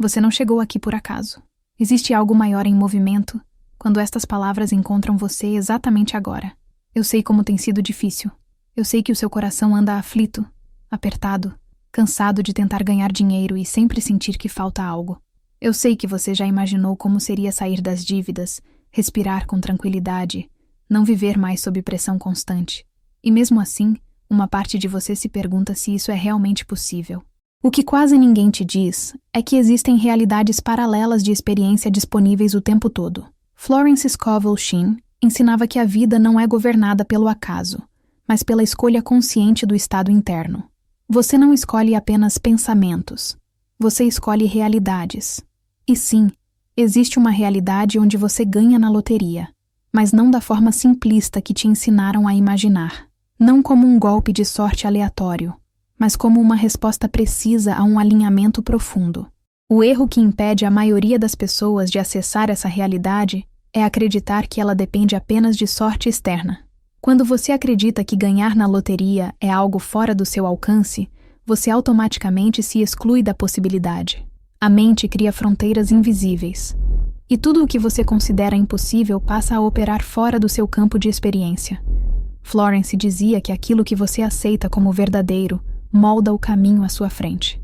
Você não chegou aqui por acaso. Existe algo maior em movimento quando estas palavras encontram você exatamente agora. Eu sei como tem sido difícil. Eu sei que o seu coração anda aflito, apertado, cansado de tentar ganhar dinheiro e sempre sentir que falta algo. Eu sei que você já imaginou como seria sair das dívidas, respirar com tranquilidade, não viver mais sob pressão constante. E mesmo assim, uma parte de você se pergunta se isso é realmente possível. O que quase ninguém te diz é que existem realidades paralelas de experiência disponíveis o tempo todo. Florence Scovel Shinn ensinava que a vida não é governada pelo acaso, mas pela escolha consciente do estado interno. Você não escolhe apenas pensamentos, você escolhe realidades. E sim, existe uma realidade onde você ganha na loteria, mas não da forma simplista que te ensinaram a imaginar. Não como um golpe de sorte aleatório, mas como uma resposta precisa a um alinhamento profundo. O erro que impede a maioria das pessoas de acessar essa realidade é acreditar que ela depende apenas de sorte externa. Quando você acredita que ganhar na loteria é algo fora do seu alcance, você automaticamente se exclui da possibilidade. A mente cria fronteiras invisíveis, e tudo o que você considera impossível passa a operar fora do seu campo de experiência. Florence dizia que aquilo que você aceita como verdadeiro molda o caminho à sua frente.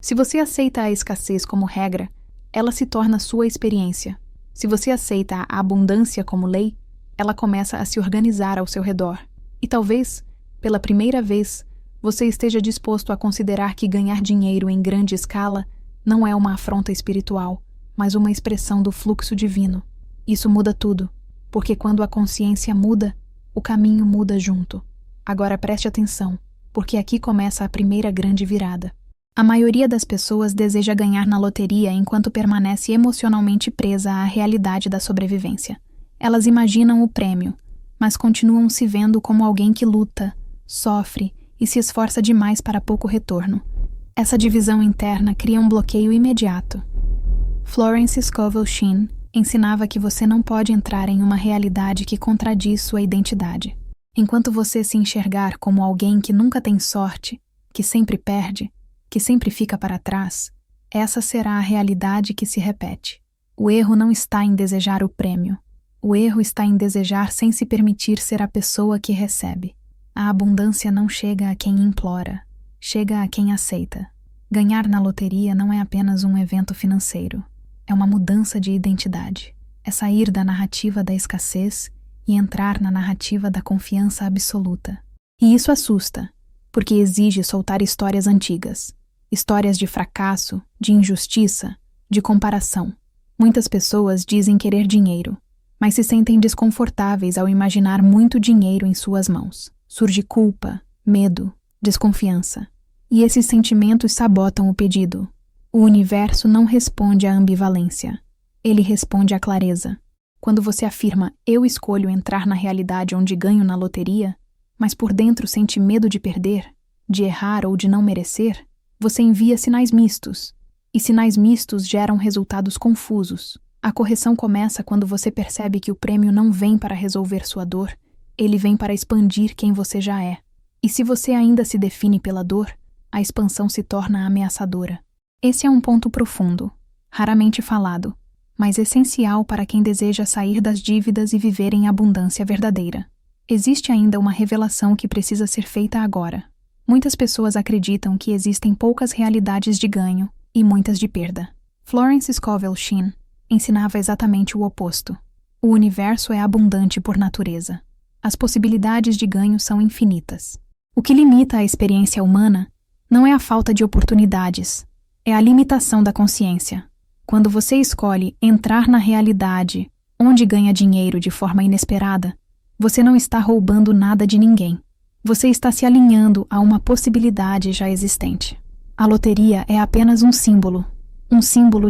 Se você aceita a escassez como regra, ela se torna sua experiência. Se você aceita a abundância como lei, ela começa a se organizar ao seu redor. E talvez, pela primeira vez, você esteja disposto a considerar que ganhar dinheiro em grande escala não é uma afronta espiritual, mas uma expressão do fluxo divino. Isso muda tudo, porque quando a consciência muda, o caminho muda junto. Agora preste atenção, porque aqui começa a primeira grande virada. A maioria das pessoas deseja ganhar na loteria enquanto permanece emocionalmente presa à realidade da sobrevivência. Elas imaginam o prêmio, mas continuam se vendo como alguém que luta, sofre e se esforça demais para pouco retorno. Essa divisão interna cria um bloqueio imediato. Florence Scovel Shinn ensinava que você não pode entrar em uma realidade que contradiz sua identidade. Enquanto você se enxergar como alguém que nunca tem sorte, que sempre perde, que sempre fica para trás, essa será a realidade que se repete. O erro não está em desejar o prêmio. O erro está em desejar sem se permitir ser a pessoa que recebe. A abundância não chega a quem implora, chega a quem aceita. Ganhar na loteria não é apenas um evento financeiro. É uma mudança de identidade. É sair da narrativa da escassez e entrar na narrativa da confiança absoluta. E isso assusta, porque exige soltar histórias antigas. Histórias de fracasso, de injustiça, de comparação. Muitas pessoas dizem querer dinheiro, mas se sentem desconfortáveis ao imaginar muito dinheiro em suas mãos. Surge culpa, medo, desconfiança. E esses sentimentos sabotam o pedido. O universo não responde à ambivalência. Ele responde à clareza. Quando você afirma, eu escolho entrar na realidade onde ganho na loteria, mas por dentro sente medo de perder, de errar ou de não merecer, você envia sinais mistos. E sinais mistos geram resultados confusos. A correção começa quando você percebe que o prêmio não vem para resolver sua dor, ele vem para expandir quem você já é. E se você ainda se define pela dor, a expansão se torna ameaçadora. Esse é um ponto profundo, raramente falado, mas essencial para quem deseja sair das dívidas e viver em abundância verdadeira. Existe ainda uma revelação que precisa ser feita agora. Muitas pessoas acreditam que existem poucas realidades de ganho e muitas de perda. Florence Scovel Shinn ensinava exatamente o oposto. O universo é abundante por natureza. As possibilidades de ganho são infinitas. O que limita a experiência humana não é a falta de oportunidades, é a limitação da consciência. Quando você escolhe entrar na realidade onde ganha dinheiro de forma inesperada, você não está roubando nada de ninguém. Você está se alinhando a uma possibilidade já existente. A loteria é apenas um símbolo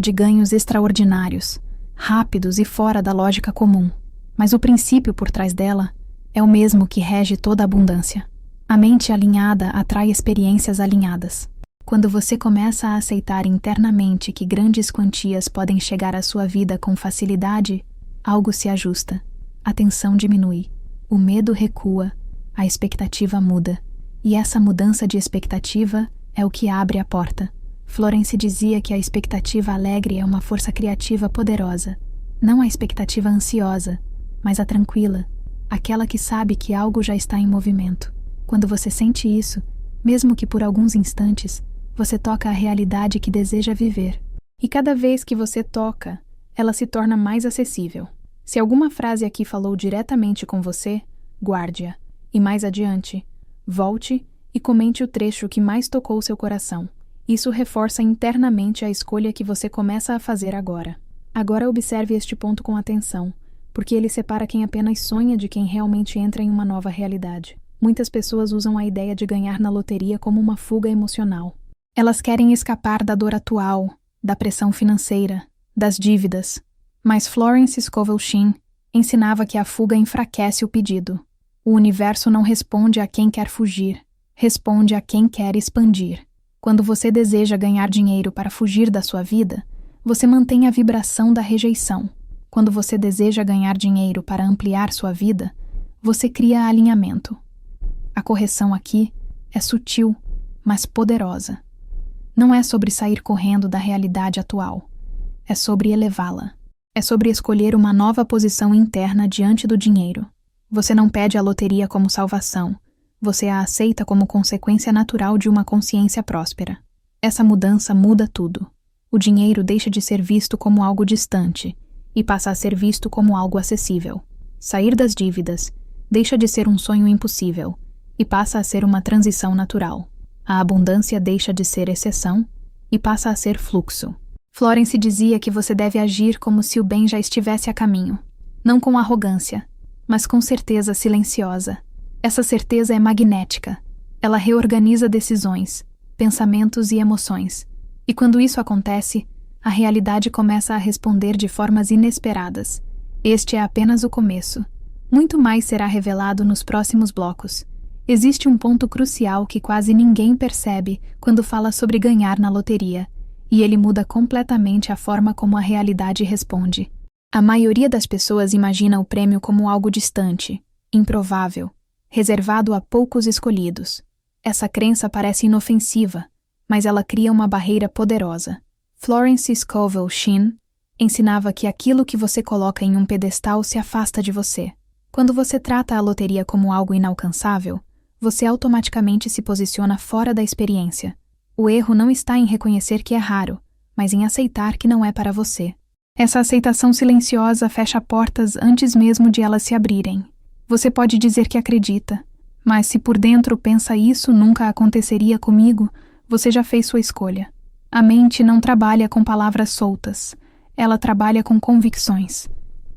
de ganhos extraordinários, rápidos e fora da lógica comum. Mas o princípio por trás dela é o mesmo que rege toda a abundância. A mente alinhada atrai experiências alinhadas. Quando você começa a aceitar internamente que grandes quantias podem chegar à sua vida com facilidade, algo se ajusta, a tensão diminui, o medo recua, a expectativa muda. E essa mudança de expectativa é o que abre a porta, Florence dizia que a expectativa alegre é uma força criativa poderosa, não a expectativa ansiosa, mas a tranquila, aquela que sabe que algo já está em movimento. Quando você sente isso, mesmo que por alguns instantes, você toca a realidade que deseja viver. E cada vez que você toca, ela se torna mais acessível. Se alguma frase aqui falou diretamente com você, guarde-a. E mais adiante, volte e comente o trecho que mais tocou seu coração. Isso reforça internamente a escolha que você começa a fazer agora. Agora observe este ponto com atenção, porque ele separa quem apenas sonha de quem realmente entra em uma nova realidade. Muitas pessoas usam a ideia de ganhar na loteria como uma fuga emocional. Elas querem escapar da dor atual, da pressão financeira, das dívidas. Mas Florence Scovel Shinn ensinava que a fuga enfraquece o pedido. O universo não responde a quem quer fugir, responde a quem quer expandir. Quando você deseja ganhar dinheiro para fugir da sua vida, você mantém a vibração da rejeição. Quando você deseja ganhar dinheiro para ampliar sua vida, você cria alinhamento. A correção aqui é sutil, mas poderosa. Não é sobre sair correndo da realidade atual. É sobre elevá-la. É sobre escolher uma nova posição interna diante do dinheiro. Você não pede a loteria como salvação. Você a aceita como consequência natural de uma consciência próspera. Essa mudança muda tudo. O dinheiro deixa de ser visto como algo distante e passa a ser visto como algo acessível. Sair das dívidas deixa de ser um sonho impossível e passa a ser uma transição natural. A abundância deixa de ser exceção e passa a ser fluxo. Florence dizia que você deve agir como se o bem já estivesse a caminho, não com arrogância, mas com certeza silenciosa. Essa certeza é magnética. Ela reorganiza decisões, pensamentos e emoções. E quando isso acontece, a realidade começa a responder de formas inesperadas. Este é apenas o começo. Muito mais será revelado nos próximos blocos. Existe um ponto crucial que quase ninguém percebe quando fala sobre ganhar na loteria, e ele muda completamente a forma como a realidade responde. A maioria das pessoas imagina o prêmio como algo distante, improvável, reservado a poucos escolhidos. Essa crença parece inofensiva, mas ela cria uma barreira poderosa. Florence Scovel Shinn ensinava que aquilo que você coloca em um pedestal se afasta de você. Quando você trata a loteria como algo inalcançável, você automaticamente se posiciona fora da experiência. O erro não está em reconhecer que é raro, mas em aceitar que não é para você. Essa aceitação silenciosa fecha portas antes mesmo de elas se abrirem. Você pode dizer que acredita, mas se por dentro pensa isso nunca aconteceria comigo, você já fez sua escolha. A mente não trabalha com palavras soltas, ela trabalha com convicções.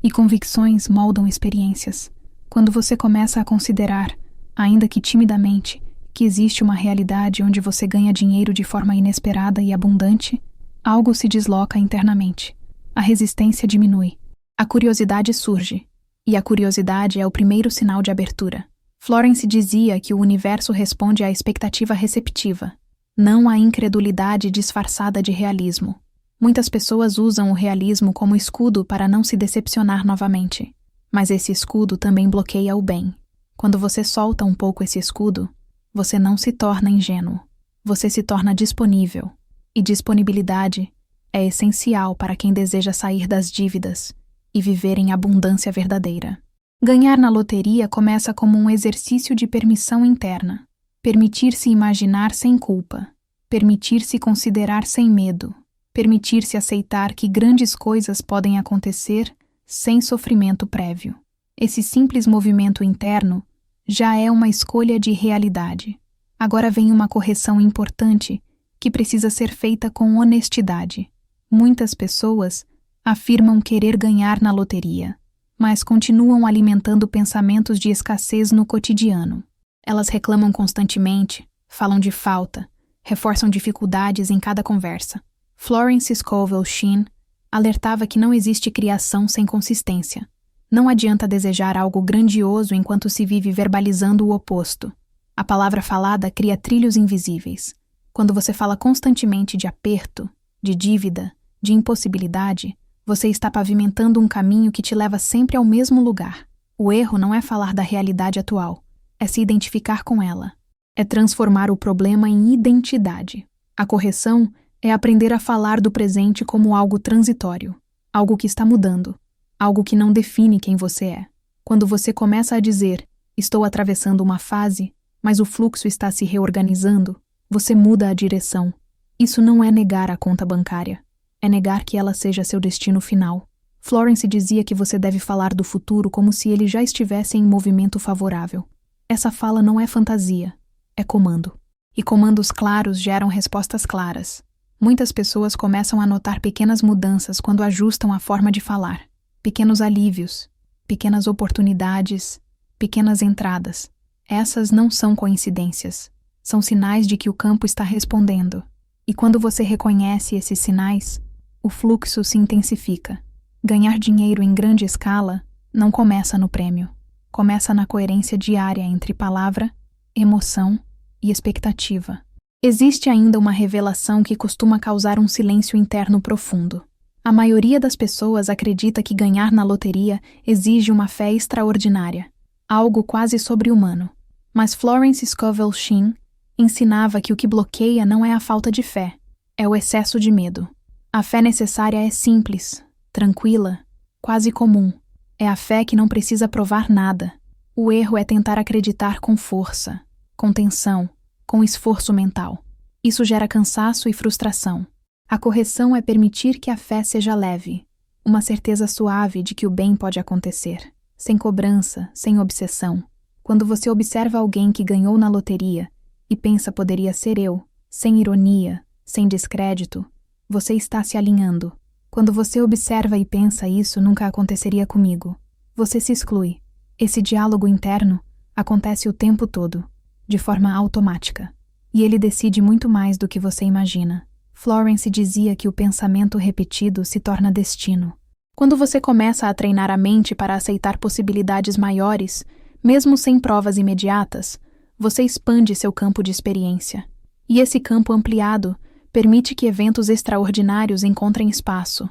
E convicções moldam experiências. Quando você começa a considerar, ainda que timidamente, que existe uma realidade onde você ganha dinheiro de forma inesperada e abundante, algo se desloca internamente. A resistência diminui. A curiosidade surge. E a curiosidade é o primeiro sinal de abertura. Florence dizia que o universo responde à expectativa receptiva, não à incredulidade disfarçada de realismo. Muitas pessoas usam o realismo como escudo para não se decepcionar novamente. Mas esse escudo também bloqueia o bem. Quando você solta um pouco esse escudo, você não se torna ingênuo. Você se torna disponível. E disponibilidade é essencial para quem deseja sair das dívidas e viver em abundância verdadeira. Ganhar na loteria começa como um exercício de permissão interna. Permitir-se imaginar sem culpa. Permitir-se considerar sem medo. Permitir-se aceitar que grandes coisas podem acontecer sem sofrimento prévio. Esse simples movimento interno já é uma escolha de realidade. Agora vem uma correção importante que precisa ser feita com honestidade. Muitas pessoas afirmam querer ganhar na loteria, mas continuam alimentando pensamentos de escassez no cotidiano. Elas reclamam constantemente, falam de falta, reforçam dificuldades em cada conversa. Florence Scovel Shinn alertava que não existe criação sem consistência. Não adianta desejar algo grandioso enquanto se vive verbalizando o oposto. A palavra falada cria trilhos invisíveis. Quando você fala constantemente de aperto, de dívida, de impossibilidade, você está pavimentando um caminho que te leva sempre ao mesmo lugar. O erro não é falar da realidade atual, é se identificar com ela. É transformar o problema em identidade. A correção É aprender a falar do presente como algo transitório, algo que está mudando, algo que não define quem você é. Quando você começa a dizer, estou atravessando uma fase, mas o fluxo está se reorganizando, você muda a direção. Isso não é negar a conta bancária, é negar que ela seja seu destino final. Florence dizia que você deve falar do futuro como se ele já estivesse em movimento favorável. Essa fala não é fantasia, é comando. E comandos claros geram respostas claras. Muitas pessoas começam a notar pequenas mudanças quando ajustam a forma de falar. Pequenos alívios, pequenas oportunidades, pequenas entradas. Essas não são coincidências. São sinais de que o campo está respondendo. E quando você reconhece esses sinais, o fluxo se intensifica. Ganhar dinheiro em grande escala não começa no prêmio. Começa na coerência diária entre palavra, emoção e expectativa. Existe ainda uma revelação que costuma causar um silêncio interno profundo. A maioria das pessoas acredita que ganhar na loteria exige uma fé extraordinária, algo quase sobre-humano. Mas Florence Scovel Shinn ensinava que o que bloqueia não é a falta de fé, é o excesso de medo. A fé necessária é simples, tranquila, quase comum. É a fé que não precisa provar nada. O erro é tentar acreditar com força, com tensão, com esforço mental. Isso gera cansaço e frustração. A correção é permitir que a fé seja leve, uma certeza suave de que o bem pode acontecer, sem cobrança, sem obsessão. Quando você observa alguém que ganhou na loteria e pensa poderia ser eu, sem ironia, sem descrédito, você está se alinhando. Quando você observa e pensa isso nunca aconteceria comigo, você se exclui. Esse diálogo interno acontece o tempo todo, de forma automática. E ele decide muito mais do que você imagina. Florence dizia que o pensamento repetido se torna destino. Quando você começa a treinar a mente para aceitar possibilidades maiores, mesmo sem provas imediatas, você expande seu campo de experiência. E esse campo ampliado permite que eventos extraordinários encontrem espaço.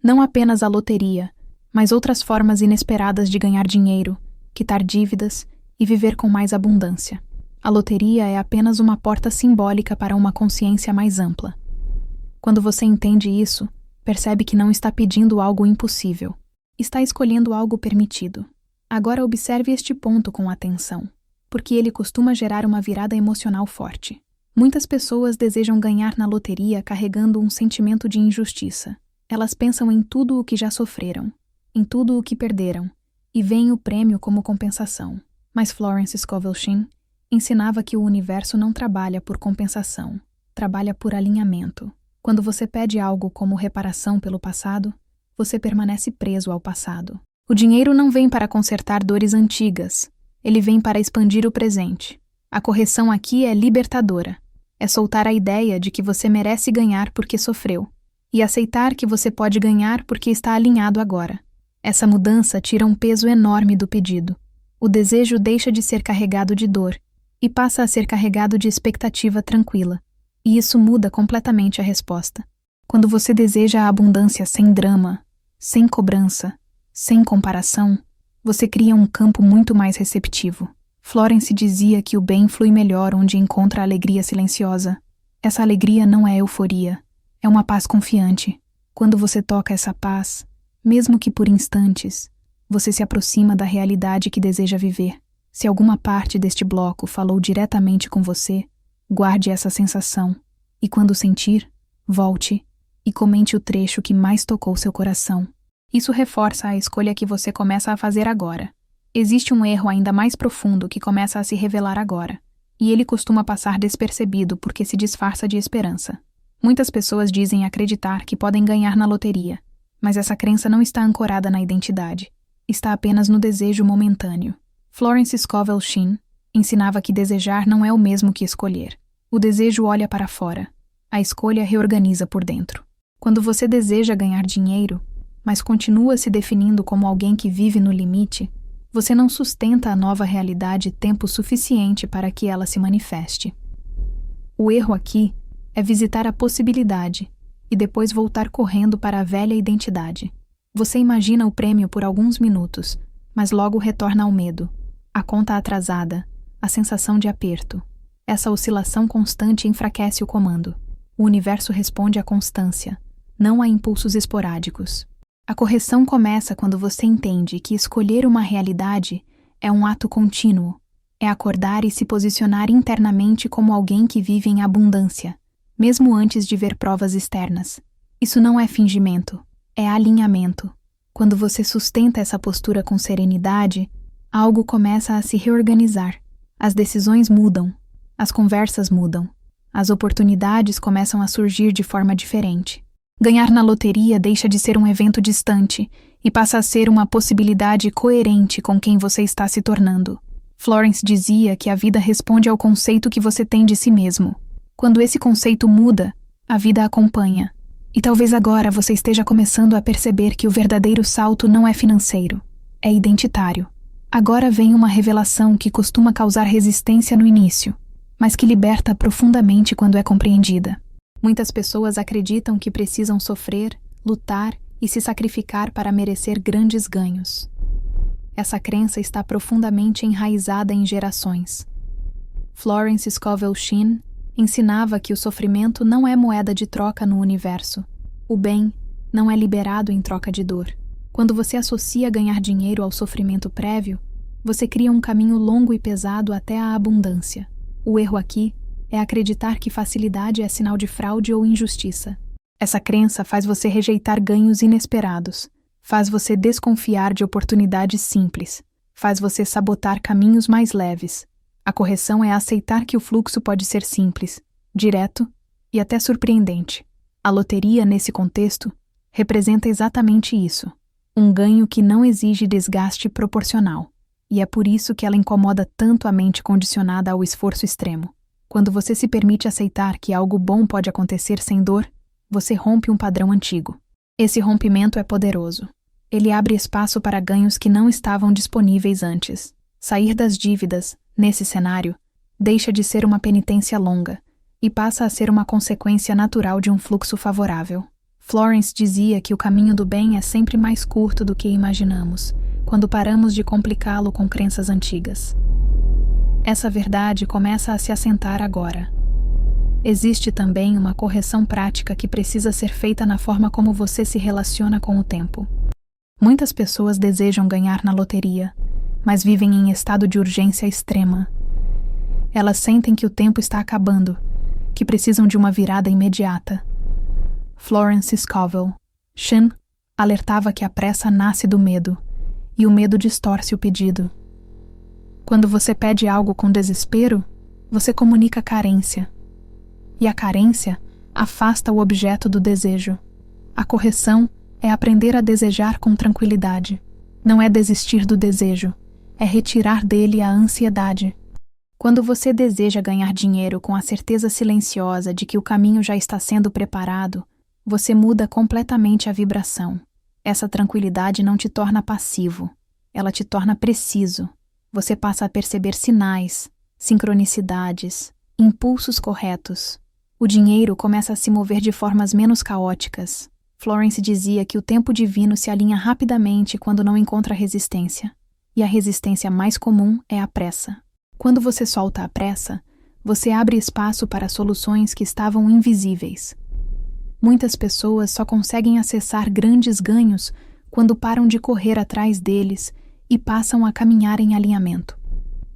Não apenas a loteria, mas outras formas inesperadas de ganhar dinheiro, quitar dívidas e viver com mais abundância. A loteria é apenas uma porta simbólica para uma consciência mais ampla. Quando você entende isso, percebe que não está pedindo algo impossível. Está escolhendo algo permitido. Agora observe este ponto com atenção, porque ele costuma gerar uma virada emocional forte. Muitas pessoas desejam ganhar na loteria carregando um sentimento de injustiça. Elas pensam em tudo o que já sofreram, em tudo o que perderam, e veem o prêmio como compensação. Mas Florence Scovel Shinn ensinava que o universo não trabalha por compensação, trabalha por alinhamento. Quando você pede algo como reparação pelo passado, você permanece preso ao passado. O dinheiro não vem para consertar dores antigas, ele vem para expandir o presente. A correção aqui é libertadora. É soltar a ideia de que você merece ganhar porque sofreu, e aceitar que você pode ganhar porque está alinhado agora. Essa mudança tira um peso enorme do pedido. O desejo deixa de ser carregado de dor e passa a ser carregado de expectativa tranquila. E isso muda completamente a resposta. Quando você deseja a abundância sem drama, sem cobrança, sem comparação, você cria um campo muito mais receptivo. Florence dizia que o bem flui melhor onde encontra a alegria silenciosa. Essa alegria não é euforia, é uma paz confiante. Quando você toca essa paz, mesmo que por instantes, você se aproxima da realidade que deseja viver. Se alguma parte deste bloco falou diretamente com você, guarde essa sensação. E quando sentir, volte e comente o trecho que mais tocou seu coração. Isso reforça a escolha que você começa a fazer agora. Existe um erro ainda mais profundo que começa a se revelar agora, e ele costuma passar despercebido porque se disfarça de esperança. Muitas pessoas dizem acreditar que podem ganhar na loteria, mas essa crença não está ancorada na identidade. Está apenas no desejo momentâneo. Florence Scovel Shinn ensinava que desejar não é o mesmo que escolher. O desejo olha para fora. A escolha reorganiza por dentro. Quando você deseja ganhar dinheiro, mas continua se definindo como alguém que vive no limite, você não sustenta a nova realidade tempo suficiente para que ela se manifeste. O erro aqui é visitar a possibilidade e depois voltar correndo para a velha identidade. Você imagina o prêmio por alguns minutos, mas logo retorna ao medo, a conta atrasada, a sensação de aperto. Essa oscilação constante enfraquece o comando. O universo responde à constância, não a impulsos esporádicos. A correção começa quando você entende que escolher uma realidade é um ato contínuo, é acordar e se posicionar internamente como alguém que vive em abundância, mesmo antes de ver provas externas. Isso não é fingimento, é alinhamento. Quando você sustenta essa postura com serenidade, algo começa a se reorganizar. As decisões mudam, as conversas mudam, as oportunidades começam a surgir de forma diferente. Ganhar na loteria deixa de ser um evento distante e passa a ser uma possibilidade coerente com quem você está se tornando. Florence dizia que a vida responde ao conceito que você tem de si mesmo. Quando esse conceito muda, a vida acompanha. E talvez agora você esteja começando a perceber que o verdadeiro salto não é financeiro, é identitário. Agora vem uma revelação que costuma causar resistência no início, mas que liberta profundamente quando é compreendida. Muitas pessoas acreditam que precisam sofrer, lutar e se sacrificar para merecer grandes ganhos. Essa crença está profundamente enraizada em gerações. Florence Scovel Shinn ensinava que o sofrimento não é moeda de troca no universo. O bem não é liberado em troca de dor. Quando você associa ganhar dinheiro ao sofrimento prévio, você cria um caminho longo e pesado até a abundância. O erro aqui é acreditar que facilidade é sinal de fraude ou injustiça. Essa crença faz você rejeitar ganhos inesperados, faz você desconfiar de oportunidades simples, faz você sabotar caminhos mais leves. A correção é aceitar que o fluxo pode ser simples, direto e até surpreendente. A loteria, nesse contexto, representa exatamente isso, um ganho que não exige desgaste proporcional. E é por isso que ela incomoda tanto a mente condicionada ao esforço extremo. Quando você se permite aceitar que algo bom pode acontecer sem dor, você rompe um padrão antigo. Esse rompimento é poderoso. Ele abre espaço para ganhos que não estavam disponíveis antes. Sair das dívidas, nesse cenário, deixa de ser uma penitência longa e passa a ser uma consequência natural de um fluxo favorável. Florence dizia que o caminho do bem é sempre mais curto do que imaginamos, quando paramos de complicá-lo com crenças antigas. Essa verdade começa a se assentar agora. Existe também uma correção prática que precisa ser feita na forma como você se relaciona com o tempo. Muitas pessoas desejam ganhar na loteria, mas vivem em estado de urgência extrema. Elas sentem que o tempo está acabando, que precisam de uma virada imediata. Florence Scovel Shinn alertava que a pressa nasce do medo, e o medo distorce o pedido. Quando você pede algo com desespero, você comunica carência. E a carência afasta o objeto do desejo. A correção é aprender a desejar com tranquilidade. Não é desistir do desejo, é retirar dele a ansiedade. Quando você deseja ganhar dinheiro com a certeza silenciosa de que o caminho já está sendo preparado, você muda completamente a vibração. Essa tranquilidade não te torna passivo, ela te torna preciso. Você passa a perceber sinais, sincronicidades, impulsos corretos. O dinheiro começa a se mover de formas menos caóticas. Florence dizia que o tempo divino se alinha rapidamente quando não encontra resistência. E a resistência mais comum é a pressa. Quando você solta a pressa, você abre espaço para soluções que estavam invisíveis. Muitas pessoas só conseguem acessar grandes ganhos quando param de correr atrás deles e passam a caminhar em alinhamento.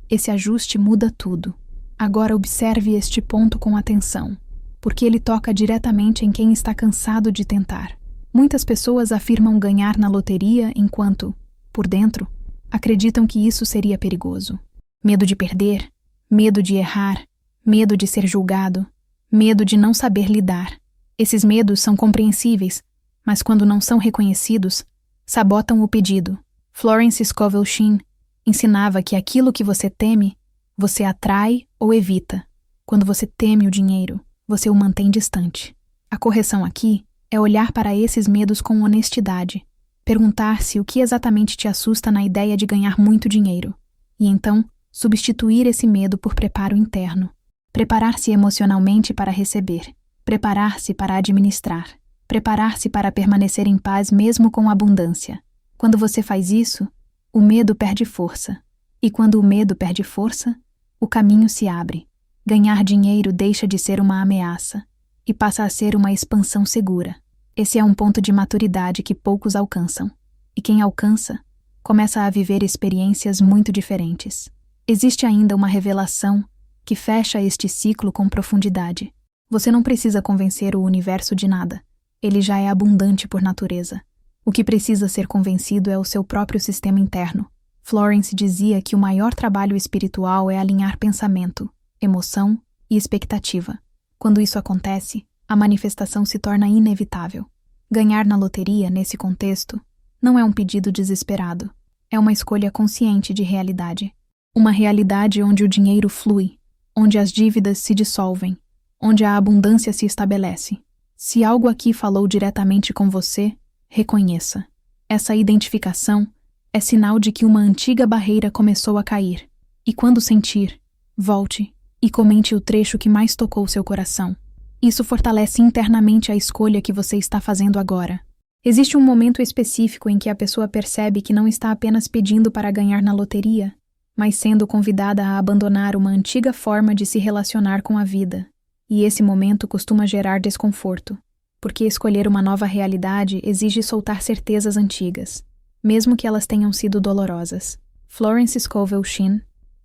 Esse ajuste muda tudo. Agora observe este ponto com atenção, porque ele toca diretamente em quem está cansado de tentar. Muitas pessoas afirmam ganhar na loteria enquanto, por dentro, acreditam que isso seria perigoso. Medo de perder, medo de errar, medo de ser julgado, medo de não saber lidar. Esses medos são compreensíveis, mas quando não são reconhecidos, sabotam o pedido. Florence Scovel Shinn ensinava que aquilo que você teme, você atrai ou evita. Quando você teme o dinheiro, você o mantém distante. A correção aqui é olhar para esses medos com honestidade, perguntar-se o que exatamente te assusta na ideia de ganhar muito dinheiro, e então substituir esse medo por preparo interno. Preparar-se emocionalmente para receber, preparar-se para administrar, preparar-se para permanecer em paz mesmo com abundância. Quando você faz isso, o medo perde força. E quando o medo perde força, o caminho se abre. Ganhar dinheiro deixa de ser uma ameaça. e passa a ser uma expansão segura. Esse é um ponto de maturidade que poucos alcançam. E quem alcança, começa a viver experiências muito diferentes. Existe ainda uma revelação que fecha este ciclo com profundidade. Você não precisa convencer o universo de nada. Ele já é abundante por natureza. O que precisa ser convencido é o seu próprio sistema interno. Florence dizia que o maior trabalho espiritual é alinhar pensamento, emoção e expectativa. Quando isso acontece, a manifestação se torna inevitável. Ganhar na loteria, nesse contexto, não é um pedido desesperado. É uma escolha consciente de realidade. Uma realidade onde o dinheiro flui, onde as dívidas se dissolvem, onde a abundância se estabelece. Se algo aqui falou diretamente com você, reconheça. Essa identificação é sinal de que uma antiga barreira começou a cair. E quando sentir, volte e comente o trecho que mais tocou seu coração. Isso fortalece internamente a escolha que você está fazendo agora. Existe um momento específico em que a pessoa percebe que não está apenas pedindo para ganhar na loteria, mas sendo convidada a abandonar uma antiga forma de se relacionar com a vida. E esse momento costuma gerar desconforto, porque escolher uma nova realidade exige soltar certezas antigas, mesmo que elas tenham sido dolorosas. Florence Scovel Shinn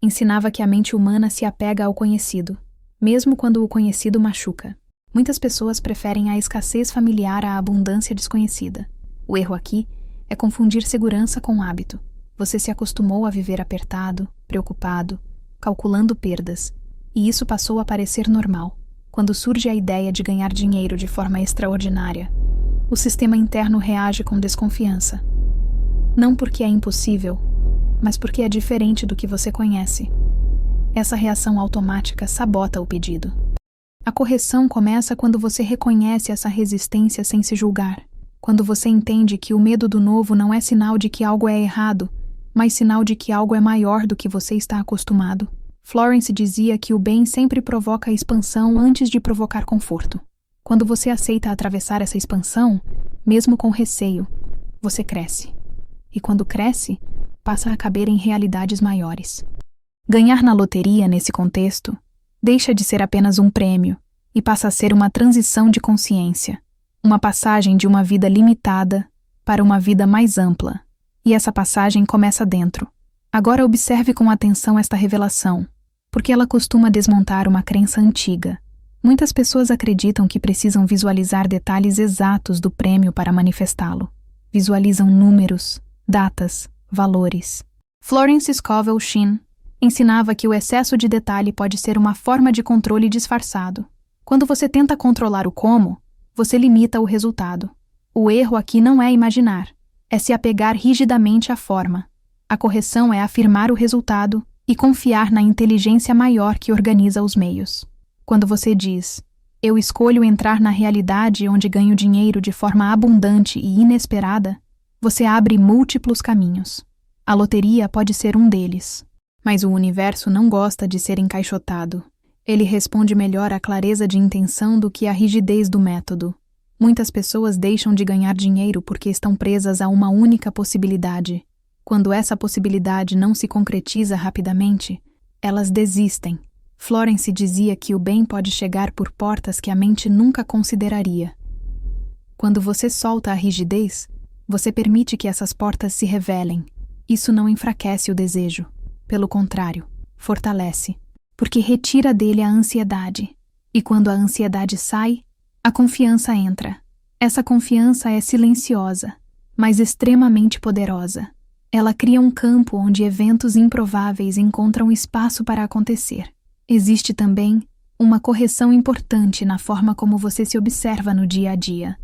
ensinava que a mente humana se apega ao conhecido, mesmo quando o conhecido machuca. Muitas pessoas preferem a escassez familiar à abundância desconhecida. O erro aqui é confundir segurança com hábito. Você se acostumou a viver apertado, preocupado, calculando perdas, e isso passou a parecer normal. Quando surge a ideia de ganhar dinheiro de forma extraordinária, o sistema interno reage com desconfiança. Não porque é impossível, mas porque é diferente do que você conhece. Essa reação automática sabota o pedido. A correção começa quando você reconhece essa resistência sem se julgar. Quando você entende que o medo do novo não é sinal de que algo é errado, mas sinal de que algo é maior do que você está acostumado. Florence dizia que o bem sempre provoca expansão antes de provocar conforto. Quando você aceita atravessar essa expansão, mesmo com receio, você cresce. E quando cresce, passa a caber em realidades maiores. Ganhar na loteria, nesse contexto, deixa de ser apenas um prêmio e passa a ser uma transição de consciência, uma passagem de uma vida limitada para uma vida mais ampla. E essa passagem começa dentro. Agora observe com atenção esta revelação, porque ela costuma desmontar uma crença antiga. Muitas pessoas acreditam que precisam visualizar detalhes exatos do prêmio para manifestá-lo. Visualizam números, datas, valores. Florence Scovel Shinn ensinava que o excesso de detalhe pode ser uma forma de controle disfarçado. Quando você tenta controlar o como, você limita o resultado. O erro aqui não é imaginar, é se apegar rigidamente à forma. A correção é afirmar o resultado e confiar na inteligência maior que organiza os meios. Quando você diz, eu escolho entrar na realidade onde ganho dinheiro de forma abundante e inesperada, você abre múltiplos caminhos. A loteria pode ser um deles. Mas o universo não gosta de ser encaixotado. Ele responde melhor à clareza de intenção do que à rigidez do método. Muitas pessoas deixam de ganhar dinheiro porque estão presas a uma única possibilidade. Quando essa possibilidade não se concretiza rapidamente, elas desistem. Florence dizia que o bem pode chegar por portas que a mente nunca consideraria. Quando você solta a rigidez, você permite que essas portas se revelem. Isso não enfraquece o desejo. Pelo contrário, fortalece, porque retira dele a ansiedade. E quando a ansiedade sai, a confiança entra. Essa confiança é silenciosa, mas extremamente poderosa. Ela cria um campo onde eventos improváveis encontram espaço para acontecer. Existe também uma correção importante na forma como você se observa no dia a dia.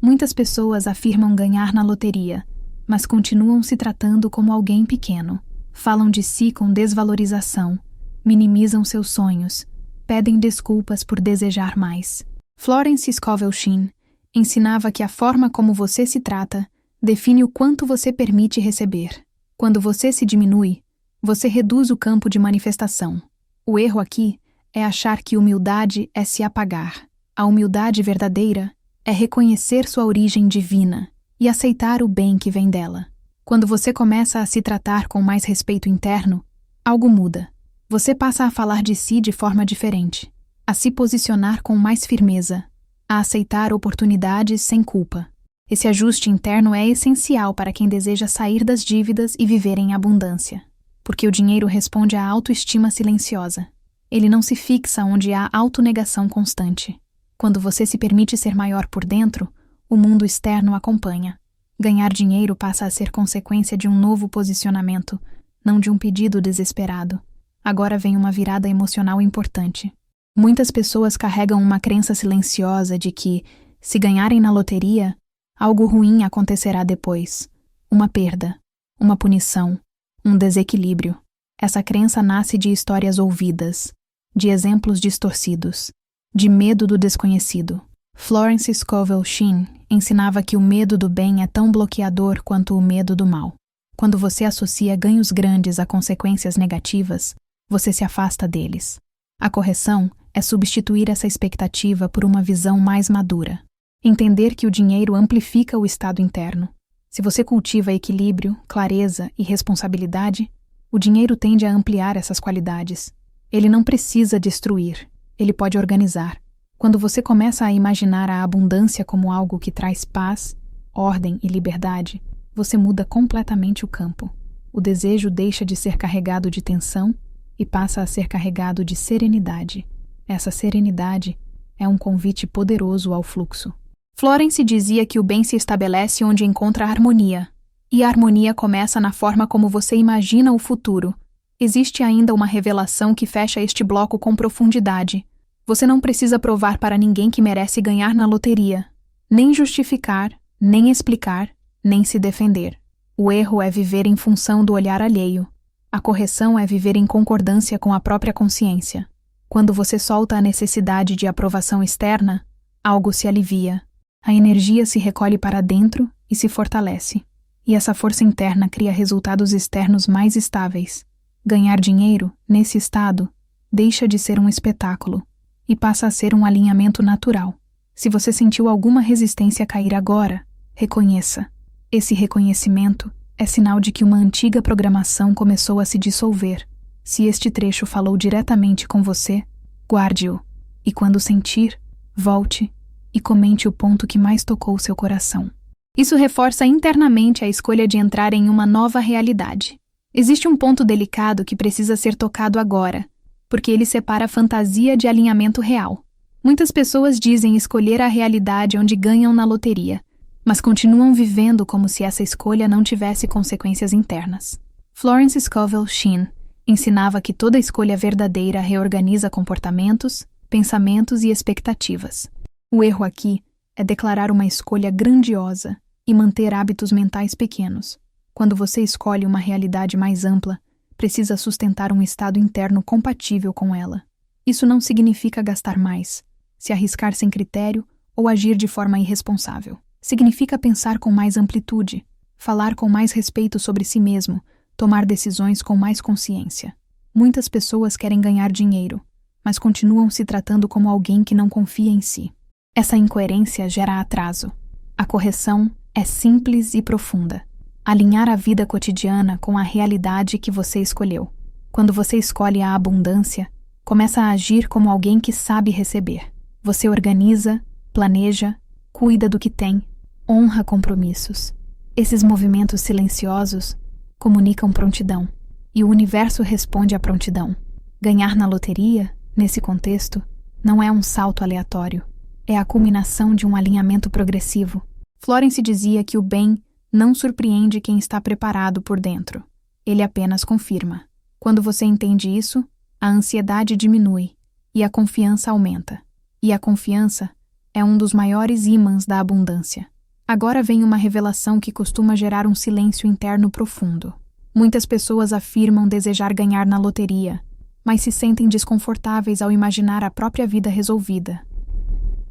Muitas pessoas afirmam ganhar na loteria, mas continuam se tratando como alguém pequeno. Falam de si com desvalorização, minimizam seus sonhos, pedem desculpas por desejar mais. Florence Scovel Shinn ensinava que a forma como você se trata define o quanto você permite receber. Quando você se diminui, você reduz o campo de manifestação. O erro aqui é achar que humildade é se apagar. A humildade verdadeira é reconhecer sua origem divina e aceitar o bem que vem dela. Quando você começa a se tratar com mais respeito interno, algo muda. Você passa a falar de si de forma diferente. a se posicionar com mais firmeza, a aceitar oportunidades sem culpa. Esse ajuste interno é essencial para quem deseja sair das dívidas e viver em abundância, porque o dinheiro responde à autoestima silenciosa. Ele não se fixa onde há autonegação constante. Quando você se permite ser maior por dentro, o mundo externo acompanha. Ganhar dinheiro passa a ser consequência de um novo posicionamento, não de um pedido desesperado. Agora vem uma virada emocional importante. Muitas pessoas carregam uma crença silenciosa de que, se ganharem na loteria, algo ruim acontecerá depois. Uma perda, uma punição, um desequilíbrio. Essa crença nasce de histórias ouvidas, de exemplos distorcidos, de medo do desconhecido. Florence Scovel Shinn ensinava que o medo do bem é tão bloqueador quanto o medo do mal. Quando você associa ganhos grandes a consequências negativas, você se afasta deles. A correção é substituir essa expectativa por uma visão mais madura. Entender que o dinheiro amplifica o estado interno. Se você cultiva equilíbrio, clareza e responsabilidade, o dinheiro tende a ampliar essas qualidades. Ele não precisa destruir, ele pode organizar. Quando você começa a imaginar a abundância como algo que traz paz, ordem e liberdade, você muda completamente o campo. O desejo deixa de ser carregado de tensão e passa a ser carregado de serenidade. Essa serenidade é um convite poderoso ao fluxo. Florence dizia que o bem se estabelece onde encontra a harmonia. E a harmonia começa na forma como você imagina o futuro. Existe ainda uma revelação que fecha este bloco com profundidade. Você não precisa provar para ninguém que merece ganhar na loteria. Nem justificar, nem explicar, nem se defender. O erro é viver em função do olhar alheio. A correção é viver em concordância com a própria consciência. Quando você solta a necessidade de aprovação externa, algo se alivia. A energia se recolhe para dentro e se fortalece. E essa força interna cria resultados externos mais estáveis. Ganhar dinheiro, nesse estado, deixa de ser um espetáculo e passa a ser um alinhamento natural. Se você sentiu alguma resistência a cair agora, reconheça. Esse reconhecimento é sinal de que uma antiga programação começou a se dissolver. Se este trecho falou diretamente com você, guarde-o. E quando sentir, volte e comente o ponto que mais tocou seu coração. Isso reforça internamente a escolha de entrar em uma nova realidade. Existe um ponto delicado que precisa ser tocado agora, porque ele separa a fantasia de alinhamento real. Muitas pessoas dizem escolher a realidade onde ganham na loteria, mas continuam vivendo como se essa escolha não tivesse consequências internas. Florence Scovel Shinn ensinava que toda escolha verdadeira reorganiza comportamentos, pensamentos e expectativas. O erro aqui é declarar uma escolha grandiosa e manter hábitos mentais pequenos. Quando você escolhe uma realidade mais ampla, precisa sustentar um estado interno compatível com ela. Isso não significa gastar mais, se arriscar sem critério ou agir de forma irresponsável. Significa pensar com mais amplitude, falar com mais respeito sobre si mesmo, tomar decisões com mais consciência. Muitas pessoas querem ganhar dinheiro, mas continuam se tratando como alguém que não confia em si. Essa incoerência gera atraso. A correção é simples e profunda. Alinhar a vida cotidiana com a realidade que você escolheu. Quando você escolhe a abundância, começa a agir como alguém que sabe receber. Você organiza, planeja, cuida do que tem, honra compromissos. Esses movimentos silenciosos comunicam prontidão, e o universo responde à prontidão. Ganhar na loteria, nesse contexto, não é um salto aleatório. É a culminação de um alinhamento progressivo. Florence dizia que o bem não surpreende quem está preparado por dentro. Ele apenas confirma. Quando você entende isso, a ansiedade diminui e a confiança aumenta. E a confiança é um dos maiores ímãs da abundância. Agora vem uma revelação que costuma gerar um silêncio interno profundo. Muitas pessoas afirmam desejar ganhar na loteria, mas se sentem desconfortáveis ao imaginar a própria vida resolvida.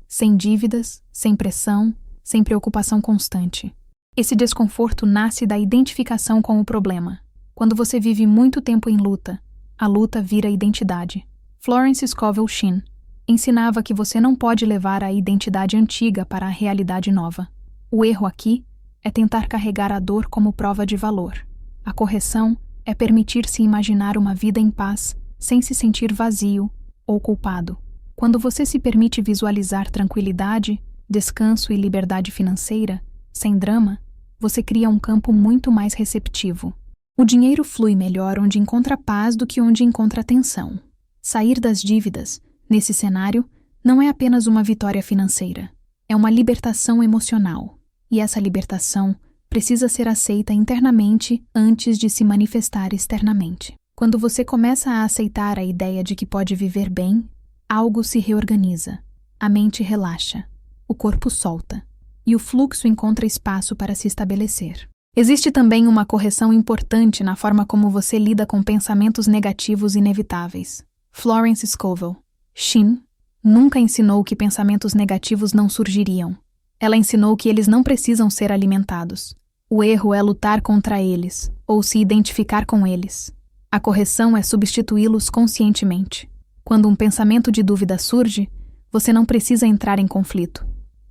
Sem dívidas, sem pressão, sem preocupação constante. Esse desconforto nasce da identificação com o problema. Quando você vive muito tempo em luta, a luta vira identidade. Florence Scovel Shinn ensinava que você não pode levar a identidade antiga para a realidade nova. O erro aqui é tentar carregar a dor como prova de valor. A correção é permitir-se imaginar uma vida em paz sem se sentir vazio ou culpado. Quando você se permite visualizar tranquilidade, descanso e liberdade financeira, sem drama, você cria um campo muito mais receptivo. O dinheiro flui melhor onde encontra paz do que onde encontra tensão. Sair das dívidas, nesse cenário, não é apenas uma vitória financeira. É uma libertação emocional. E essa libertação precisa ser aceita internamente antes de se manifestar externamente. Quando você começa a aceitar a ideia de que pode viver bem, algo se reorganiza, a mente relaxa, o corpo solta, e o fluxo encontra espaço para se estabelecer. Existe também uma correção importante na forma como você lida com pensamentos negativos inevitáveis. Florence Scovel, Shin, nunca ensinou que pensamentos negativos não surgiriam. Ela ensinou que eles não precisam ser alimentados. O erro é lutar contra eles, ou se identificar com eles. A correção é substituí-los conscientemente. Quando um pensamento de dúvida surge, você não precisa entrar em conflito.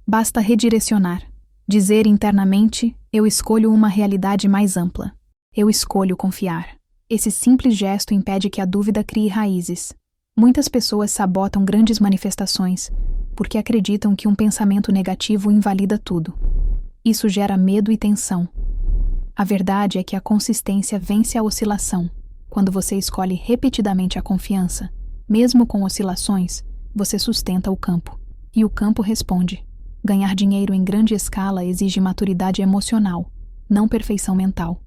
Basta redirecionar. Dizer internamente, eu escolho uma realidade mais ampla. Eu escolho confiar. Esse simples gesto impede que a dúvida crie raízes. Muitas pessoas sabotam grandes manifestações porque acreditam que um pensamento negativo invalida tudo. Isso gera medo e tensão. A verdade é que a consistência vence a oscilação. Quando você escolhe repetidamente a confiança, mesmo com oscilações, você sustenta o campo. E o campo responde. Ganhar dinheiro em grande escala exige maturidade emocional, não perfeição mental.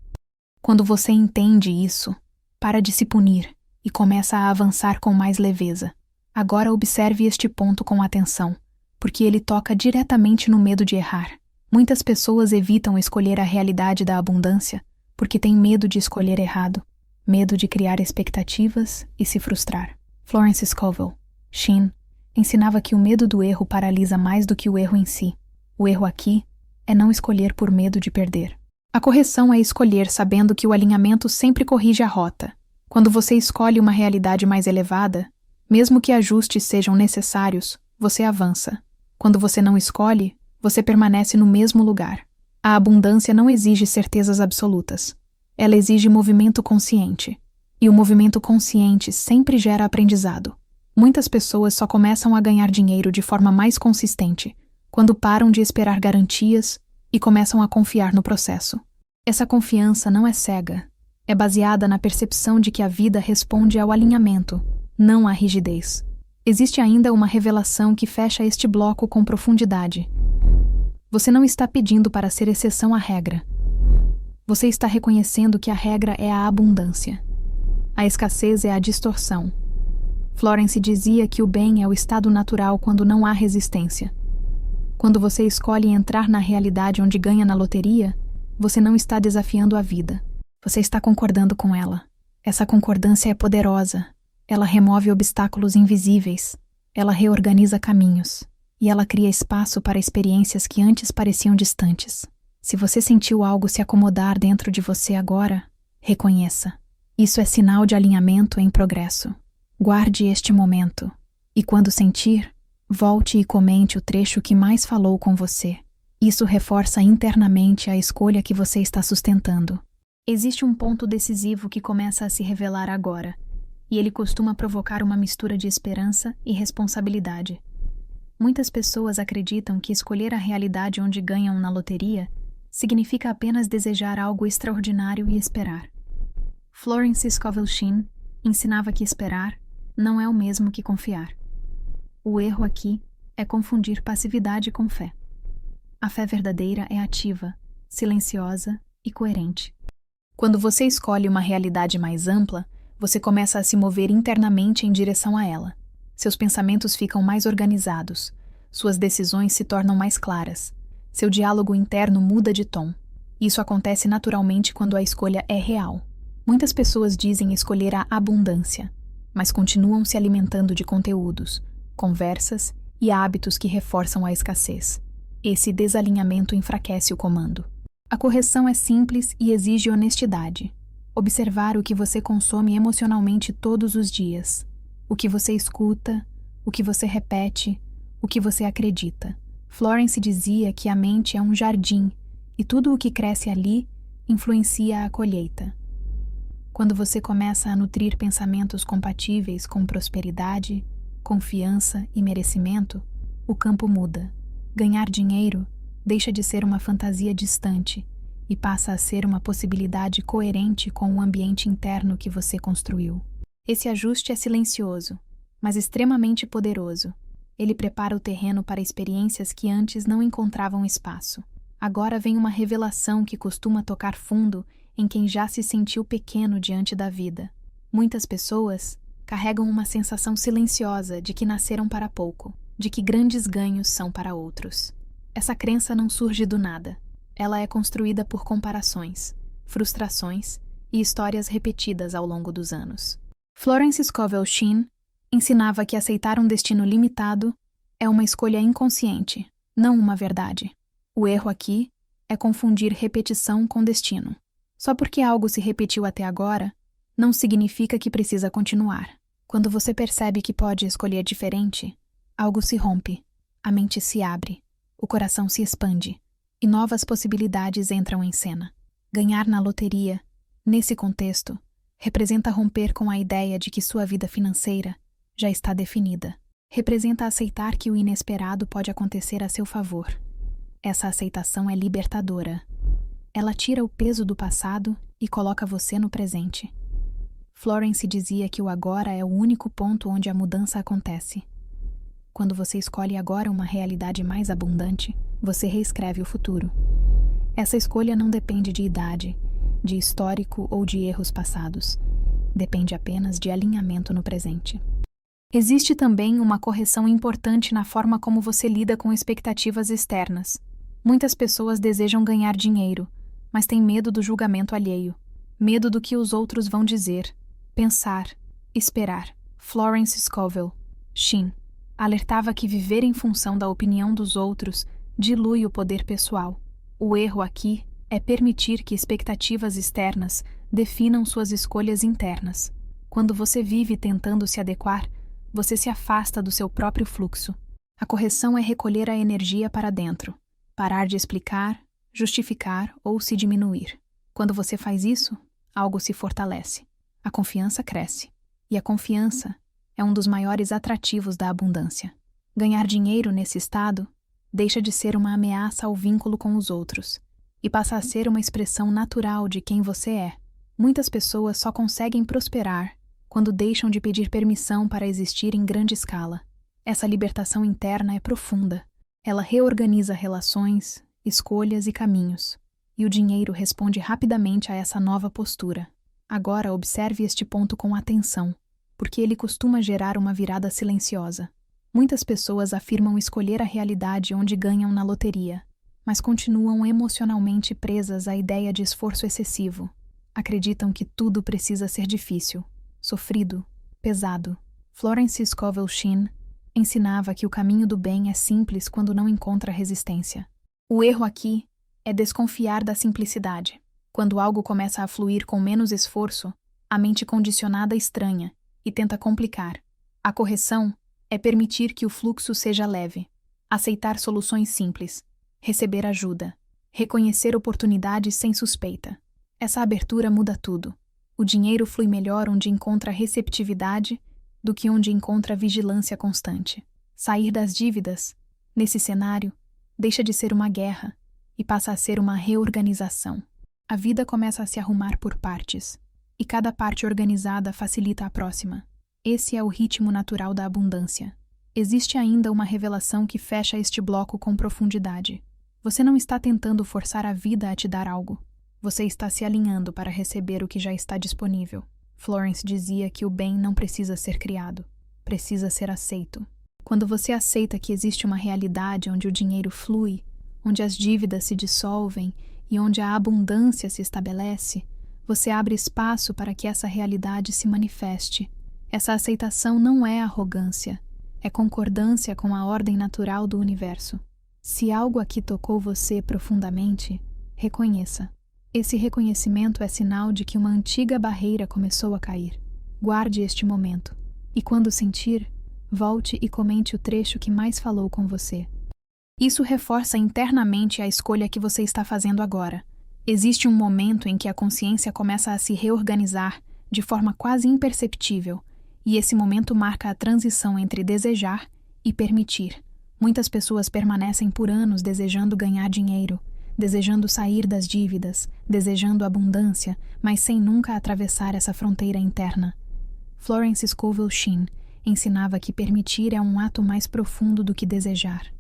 Quando você entende isso, para de se punir e começa a avançar com mais leveza. Agora observe este ponto com atenção, porque ele toca diretamente no medo de errar. Muitas pessoas evitam escolher a realidade da abundância porque têm medo de escolher errado, medo de criar expectativas e se frustrar. Florence Scovel, Shin, ensinava que o medo do erro paralisa mais do que o erro em si. O erro aqui é não escolher por medo de perder. A correção é escolher sabendo que o alinhamento sempre corrige a rota. Quando você escolhe uma realidade mais elevada, mesmo que ajustes sejam necessários, você avança. Quando você não escolhe, você permanece no mesmo lugar. A abundância não exige certezas absolutas. Ela exige movimento consciente. E o movimento consciente sempre gera aprendizado. Muitas pessoas só começam a ganhar dinheiro de forma mais consistente quando param de esperar garantias e começam a confiar no processo. Essa confiança não é cega. É baseada na percepção de que a vida responde ao alinhamento, não à rigidez. Existe ainda uma revelação que fecha este bloco com profundidade. Você não está pedindo para ser exceção à regra. Você está reconhecendo que a regra é a abundância. A escassez é a distorção. Florence dizia que o bem é o estado natural quando não há resistência. Quando você escolhe entrar na realidade onde ganha na loteria, você não está desafiando a vida. Você está concordando com ela. Essa concordância é poderosa. Ela remove obstáculos invisíveis. Ela reorganiza caminhos. E ela cria espaço para experiências que antes pareciam distantes. Se você sentiu algo se acomodar dentro de você agora, reconheça. Isso é sinal de alinhamento em progresso. Guarde este momento. E quando sentir, volte e comente o trecho que mais falou com você. Isso reforça internamente a escolha que você está sustentando. Existe um ponto decisivo que começa a se revelar agora, e ele costuma provocar uma mistura de esperança e responsabilidade. Muitas pessoas acreditam que escolher a realidade onde ganham na loteria significa apenas desejar algo extraordinário e esperar. Florence Scovel Shin ensinava que esperar não é o mesmo que confiar. O erro aqui é confundir passividade com fé. A fé verdadeira é ativa, silenciosa e coerente. Quando você escolhe uma realidade mais ampla, você começa a se mover internamente em direção a ela. Seus pensamentos ficam mais organizados, suas decisões se tornam mais claras, seu diálogo interno muda de tom. Isso acontece naturalmente quando a escolha é real. Muitas pessoas dizem escolher a abundância, mas continuam se alimentando de conteúdos, conversas e hábitos que reforçam a escassez. Esse desalinhamento enfraquece o comando. A correção é simples e exige honestidade. Observar o que você consome emocionalmente todos os dias, o que você escuta, o que você repete, o que você acredita. Florence dizia que a mente é um jardim e tudo o que cresce ali influencia a colheita. Quando você começa a nutrir pensamentos compatíveis com prosperidade, confiança e merecimento, o campo muda. Ganhar dinheiro deixa de ser uma fantasia distante e passa a ser uma possibilidade coerente com o ambiente interno que você construiu. Esse ajuste é silencioso, mas extremamente poderoso. Ele prepara o terreno para experiências que antes não encontravam espaço. Agora vem uma revelação que costuma tocar fundo em quem já se sentiu pequeno diante da vida. Muitas pessoas carregam uma sensação silenciosa de que nasceram para pouco, de que grandes ganhos são para outros. Essa crença não surge do nada. Ela é construída por comparações, frustrações e histórias repetidas ao longo dos anos. Florence Scovel Shinn ensinava que aceitar um destino limitado é uma escolha inconsciente, não uma verdade. O erro aqui é confundir repetição com destino. Só porque algo se repetiu até agora, não significa que precisa continuar. Quando você percebe que pode escolher diferente, algo se rompe, a mente se abre, o coração se expande e novas possibilidades entram em cena. Ganhar na loteria, nesse contexto, representa romper com a ideia de que sua vida financeira já está definida. Representa aceitar que o inesperado pode acontecer a seu favor. Essa aceitação é libertadora. Ela tira o peso do passado e coloca você no presente. Florence dizia que o agora é o único ponto onde a mudança acontece. Quando você escolhe agora uma realidade mais abundante, você reescreve o futuro. Essa escolha não depende de idade, de histórico ou de erros passados. Depende apenas de alinhamento no presente. Existe também uma correção importante na forma como você lida com expectativas externas. Muitas pessoas desejam ganhar dinheiro, mas têm medo do julgamento alheio, medo do que os outros vão dizer, pensar, esperar. Florence Scovel Shinn alertava que viver em função da opinião dos outros dilui o poder pessoal. O erro aqui é permitir que expectativas externas definam suas escolhas internas. Quando você vive tentando se adequar, você se afasta do seu próprio fluxo. A correção é recolher a energia para dentro, parar de explicar, justificar ou se diminuir. Quando você faz isso, algo se fortalece. A confiança cresce. E a confiança é um dos maiores atrativos da abundância. Ganhar dinheiro nesse estado deixa de ser uma ameaça ao vínculo com os outros e passa a ser uma expressão natural de quem você é. Muitas pessoas só conseguem prosperar quando deixam de pedir permissão para existir em grande escala. Essa libertação interna é profunda. Ela reorganiza relações, escolhas e caminhos. E o dinheiro responde rapidamente a essa nova postura. Agora observe este ponto com atenção, porque ele costuma gerar uma virada silenciosa. Muitas pessoas afirmam escolher a realidade onde ganham na loteria, mas continuam emocionalmente presas à ideia de esforço excessivo. Acreditam que tudo precisa ser difícil, sofrido, pesado. Florence Scovel Shinn ensinava que o caminho do bem é simples quando não encontra resistência. O erro aqui é desconfiar da simplicidade. Quando algo começa a fluir com menos esforço, a mente condicionada estranha e tenta complicar. A correção é permitir que o fluxo seja leve, aceitar soluções simples, receber ajuda, reconhecer oportunidades sem suspeita. Essa abertura muda tudo. O dinheiro flui melhor onde encontra receptividade do que onde encontra vigilância constante. Sair das dívidas, nesse cenário, deixa de ser uma guerra e passa a ser uma reorganização. A vida começa a se arrumar por partes, e cada parte organizada facilita a próxima. Esse é o ritmo natural da abundância. Existe ainda uma revelação que fecha este bloco com profundidade. Você não está tentando forçar a vida a te dar algo. Você está se alinhando para receber o que já está disponível. Florence dizia que o bem não precisa ser criado, precisa ser aceito. Quando você aceita que existe uma realidade onde o dinheiro flui, onde as dívidas se dissolvem e onde a abundância se estabelece, você abre espaço para que essa realidade se manifeste. Essa aceitação não é arrogância, é concordância com a ordem natural do universo. Se algo aqui tocou você profundamente, reconheça. Esse reconhecimento é sinal de que uma antiga barreira começou a cair. Guarde este momento, e quando sentir, volte e comente o trecho que mais falou com você. Isso reforça internamente a escolha que você está fazendo agora. Existe um momento em que a consciência começa a se reorganizar de forma quase imperceptível, E esse momento marca a transição entre desejar e permitir. Muitas pessoas permanecem por anos desejando ganhar dinheiro, desejando sair das dívidas, desejando abundância, mas sem nunca atravessar essa fronteira interna. Florence Scovel Shinn ensinava que permitir é um ato mais profundo do que desejar.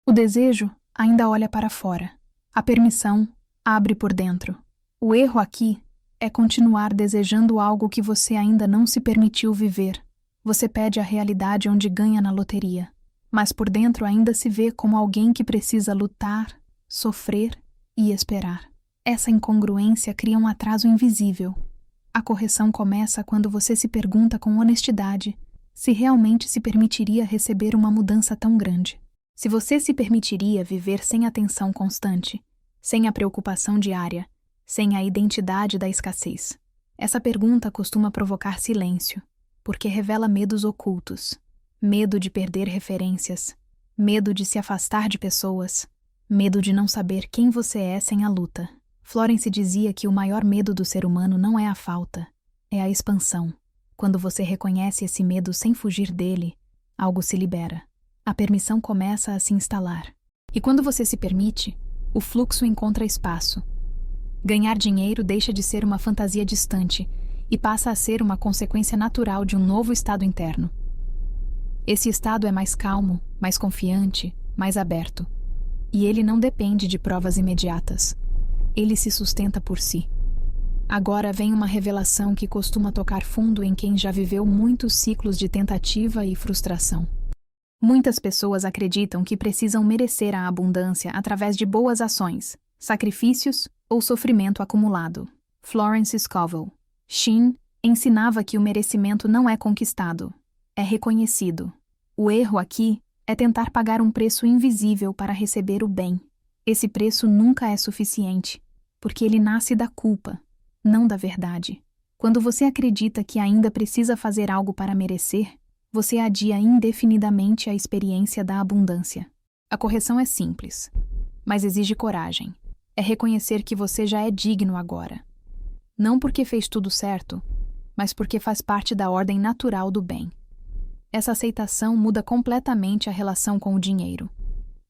O desejo ainda olha para fora. A permissão abre por dentro. O erro aqui é continuar desejando algo que você ainda não se permitiu viver. Você pede a realidade onde ganha na loteria, mas por dentro ainda se vê como alguém que precisa lutar, sofrer e esperar. Essa incongruência cria um atraso invisível. A correção começa quando você se pergunta com honestidade se realmente se permitiria receber uma mudança tão grande. Se você se permitiria viver sem a tensão constante, sem a preocupação diária, sem a identidade da escassez. Essa pergunta costuma provocar silêncio, porque revela medos ocultos. Medo de perder referências, medo de se afastar de pessoas, medo de não saber quem você é sem a luta. Florence dizia que o maior medo do ser humano não é a falta, é a expansão. Quando você reconhece esse medo sem fugir dele, algo se libera. A permissão começa a se instalar. E quando você se permite, o fluxo encontra espaço. Ganhar dinheiro deixa de ser uma fantasia distante e passa a ser uma consequência natural de um novo estado interno. Esse estado é mais calmo, mais confiante, mais aberto. E ele não depende de provas imediatas. Ele se sustenta por si. Agora vem uma revelação que costuma tocar fundo em quem já viveu muitos ciclos de tentativa e frustração. Muitas pessoas acreditam que precisam merecer a abundância através de boas ações, sacrifícios ou sofrimento acumulado. Florence Scovel Shinn ensinava que o merecimento não é conquistado, é reconhecido. O erro aqui é tentar pagar um preço invisível para receber o bem. Esse preço nunca é suficiente, porque ele nasce da culpa, não da verdade. Quando você acredita que ainda precisa fazer algo para merecer, você adia indefinidamente a experiência da abundância. A correção é simples, mas exige coragem. É reconhecer que você já é digno agora. Não porque fez tudo certo, mas porque faz parte da ordem natural do bem. Essa aceitação muda completamente a relação com o dinheiro.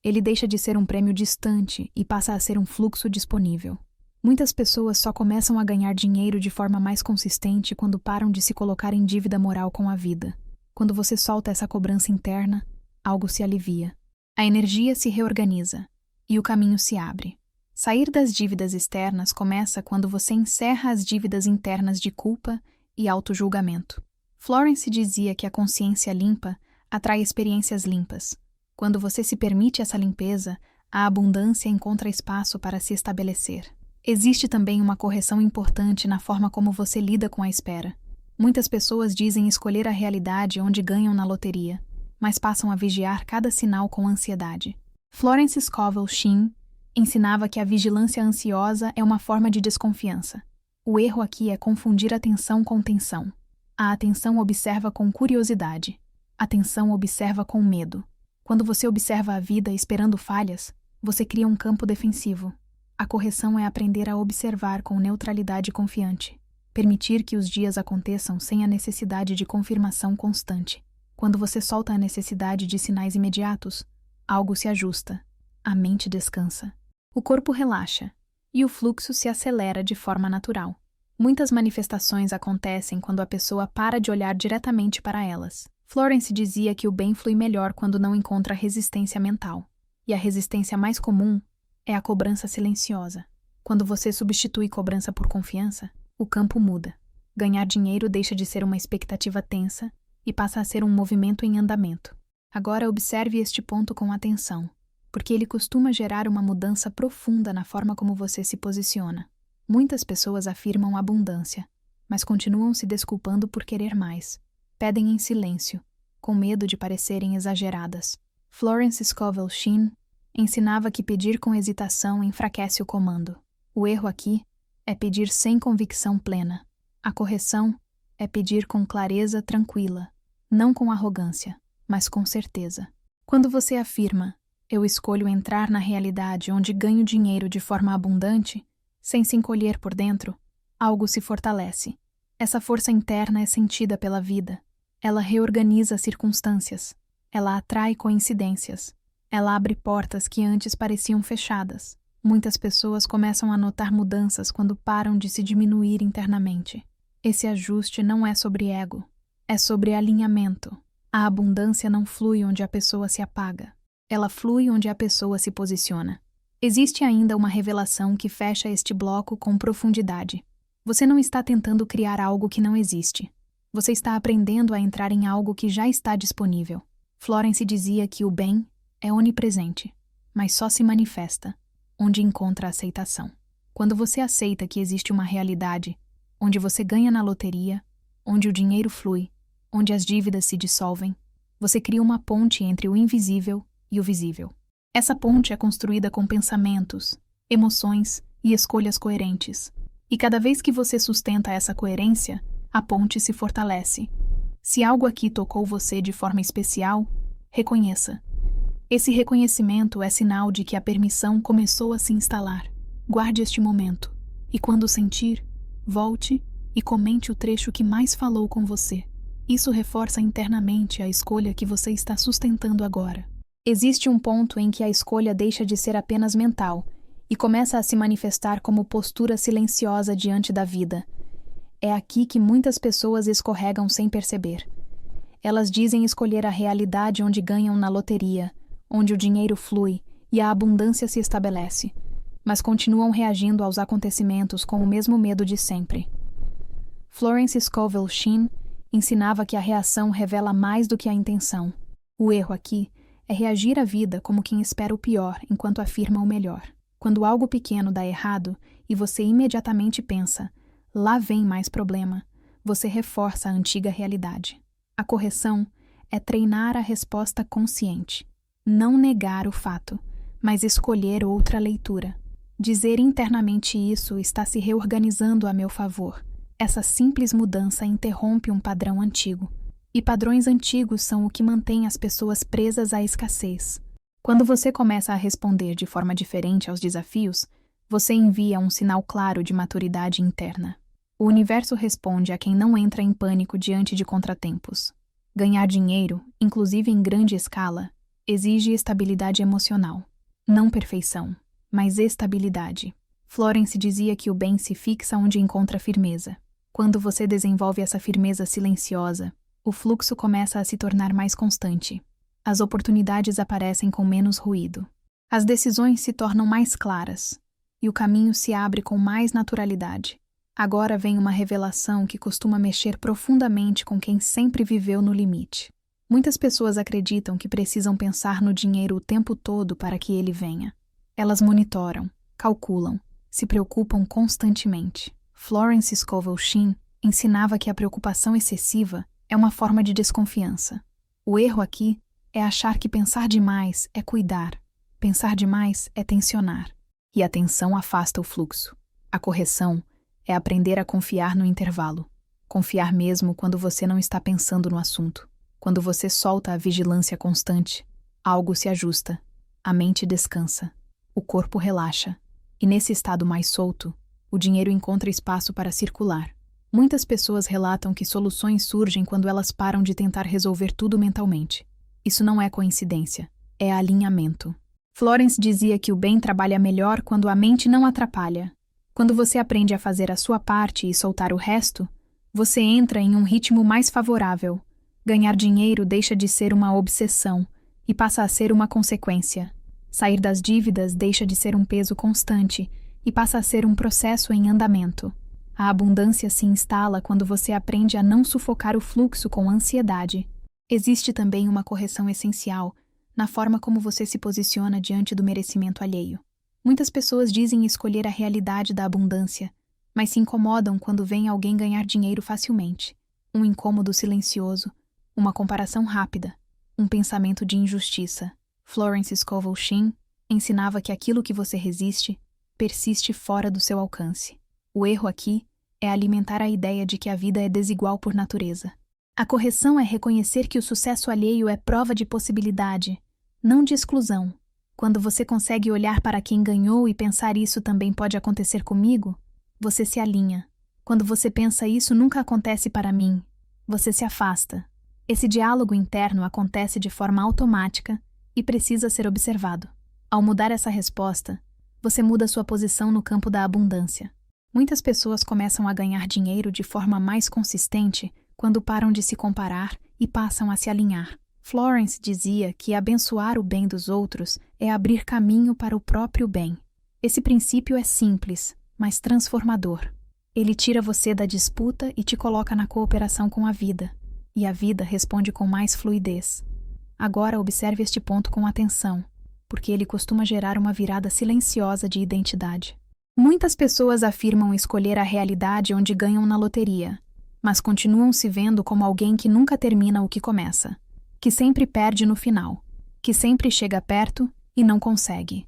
Ele deixa de ser um prêmio distante e passa a ser um fluxo disponível. Muitas pessoas só começam a ganhar dinheiro de forma mais consistente quando param de se colocar em dívida moral com a vida. Quando você solta essa cobrança interna, algo se alivia. A energia se reorganiza e o caminho se abre. Sair das dívidas externas começa quando você encerra as dívidas internas de culpa e autojulgamento. Florence dizia que a consciência limpa atrai experiências limpas. Quando você se permite essa limpeza, a abundância encontra espaço para se estabelecer. Existe também uma correção importante na forma como você lida com a espera. Muitas pessoas dizem escolher a realidade onde ganham na loteria, mas passam a vigiar cada sinal com ansiedade. Florence Scovel Shinn ensinava que a vigilância ansiosa é uma forma de desconfiança. O erro aqui é confundir atenção com tensão. A atenção observa com curiosidade. A tensão observa com medo. Quando você observa a vida esperando falhas, você cria um campo defensivo. A correção é aprender a observar com neutralidade confiante. Permitir que os dias aconteçam sem a necessidade de confirmação constante. Quando você solta a necessidade de sinais imediatos, algo se ajusta. A mente descansa. O corpo relaxa e o fluxo se acelera de forma natural. Muitas manifestações acontecem quando a pessoa para de olhar diretamente para elas. Florence dizia que o bem flui melhor quando não encontra resistência mental. E a resistência mais comum é a cobrança silenciosa. Quando você substitui cobrança por confiança, o campo muda. Ganhar dinheiro deixa de ser uma expectativa tensa e passa a ser um movimento em andamento. Agora observe este ponto com atenção, porque ele costuma gerar uma mudança profunda na forma como você se posiciona. Muitas pessoas afirmam abundância, mas continuam se desculpando por querer mais. Pedem em silêncio, com medo de parecerem exageradas. Florence Scovel Shinn ensinava que pedir com hesitação enfraquece o comando. O erro aqui é pedir sem convicção plena. A correção é pedir com clareza tranquila, não com arrogância, mas com certeza. Quando você afirma, eu escolho entrar na realidade onde ganho dinheiro de forma abundante, sem se encolher por dentro, algo se fortalece. Essa força interna é sentida pela vida. Ela reorganiza as circunstâncias. Ela atrai coincidências. Ela abre portas que antes pareciam fechadas. Muitas pessoas começam a notar mudanças quando param de se diminuir internamente. Esse ajuste não é sobre ego, é sobre alinhamento. A abundância não flui onde a pessoa se apaga. Ela flui onde a pessoa se posiciona. Existe ainda uma revelação que fecha este bloco com profundidade. Você não está tentando criar algo que não existe. Você está aprendendo a entrar em algo que já está disponível. Florence dizia que o bem é onipresente, mas só se manifesta onde encontra aceitação. Quando você aceita que existe uma realidade onde você ganha na loteria, onde o dinheiro flui, onde as dívidas se dissolvem, você cria uma ponte entre o invisível e o visível. Essa ponte é construída com pensamentos, emoções e escolhas coerentes. E cada vez que você sustenta essa coerência, a ponte se fortalece. Se algo aqui tocou você de forma especial, reconheça. Esse reconhecimento é sinal de que a permissão começou a se instalar. Guarde este momento, e quando sentir, volte e comente o trecho que mais falou com você. Isso reforça internamente a escolha que você está sustentando agora. Existe um ponto em que a escolha deixa de ser apenas mental e começa a se manifestar como postura silenciosa diante da vida. É aqui que muitas pessoas escorregam sem perceber. Elas dizem escolher a realidade onde ganham na loteria, onde o dinheiro flui e a abundância se estabelece, mas continuam reagindo aos acontecimentos com o mesmo medo de sempre. Florence Scovel Shinn ensinava que a reação revela mais do que a intenção. O erro aqui é reagir à vida como quem espera o pior enquanto afirma o melhor. Quando algo pequeno dá errado e você imediatamente pensa, lá vem mais problema, você reforça a antiga realidade. A correção é treinar a resposta consciente. Não negar o fato, mas escolher outra leitura. Dizer internamente isso está se reorganizando a meu favor. Essa simples mudança interrompe um padrão antigo. E padrões antigos são o que mantém as pessoas presas à escassez. Quando você começa a responder de forma diferente aos desafios, você envia um sinal claro de maturidade interna. O universo responde a quem não entra em pânico diante de contratempos. Ganhar dinheiro, inclusive em grande escala, exige estabilidade emocional. Não perfeição, mas estabilidade. Florence dizia que o bem se fixa onde encontra firmeza. Quando você desenvolve essa firmeza silenciosa, o fluxo começa a se tornar mais constante. As oportunidades aparecem com menos ruído. As decisões se tornam mais claras, e o caminho se abre com mais naturalidade. Agora vem uma revelação que costuma mexer profundamente com quem sempre viveu no limite. Muitas pessoas acreditam que precisam pensar no dinheiro o tempo todo para que ele venha. Elas monitoram, calculam, se preocupam constantemente. Florence Scovel Shinn ensinava que a preocupação excessiva é uma forma de desconfiança. O erro aqui é achar que pensar demais é cuidar, pensar demais é tensionar, e a tensão afasta o fluxo. A correção é aprender a confiar no intervalo, confiar mesmo quando você não está pensando no assunto. Quando você solta a vigilância constante, algo se ajusta, a mente descansa, o corpo relaxa, e nesse estado mais solto, o dinheiro encontra espaço para circular. Muitas pessoas relatam que soluções surgem quando elas param de tentar resolver tudo mentalmente. Isso não é coincidência, é alinhamento. Florence dizia que o bem trabalha melhor quando a mente não atrapalha. Quando você aprende a fazer a sua parte e soltar o resto, você entra em um ritmo mais favorável. Ganhar dinheiro deixa de ser uma obsessão e passa a ser uma consequência. Sair das dívidas deixa de ser um peso constante e passa a ser um processo em andamento. A abundância se instala quando você aprende a não sufocar o fluxo com ansiedade. Existe também uma correção essencial na forma como você se posiciona diante do merecimento alheio. Muitas pessoas dizem escolher a realidade da abundância, mas se incomodam quando vem alguém ganhar dinheiro facilmente. Um incômodo silencioso, uma comparação rápida, um pensamento de injustiça. Florence Scovel Shinn ensinava que aquilo que você resiste persiste fora do seu alcance. O erro aqui é alimentar a ideia de que a vida é desigual por natureza. A correção é reconhecer que o sucesso alheio é prova de possibilidade, não de exclusão. Quando você consegue olhar para quem ganhou e pensar isso também pode acontecer comigo, você se alinha. Quando você pensa isso nunca acontece para mim, você se afasta. Esse diálogo interno acontece de forma automática e precisa ser observado. Ao mudar essa resposta, você muda sua posição no campo da abundância. Muitas pessoas começam a ganhar dinheiro de forma mais consistente quando param de se comparar e passam a se alinhar. Florence dizia que abençoar o bem dos outros é abrir caminho para o próprio bem. Esse princípio é simples, mas transformador. Ele tira você da disputa e te coloca na cooperação com a vida. E a vida responde com mais fluidez. Agora observe este ponto com atenção, porque ele costuma gerar uma virada silenciosa de identidade. Muitas pessoas afirmam escolher a realidade onde ganham na loteria, mas continuam se vendo como alguém que nunca termina o que começa, que sempre perde no final, que sempre chega perto e não consegue.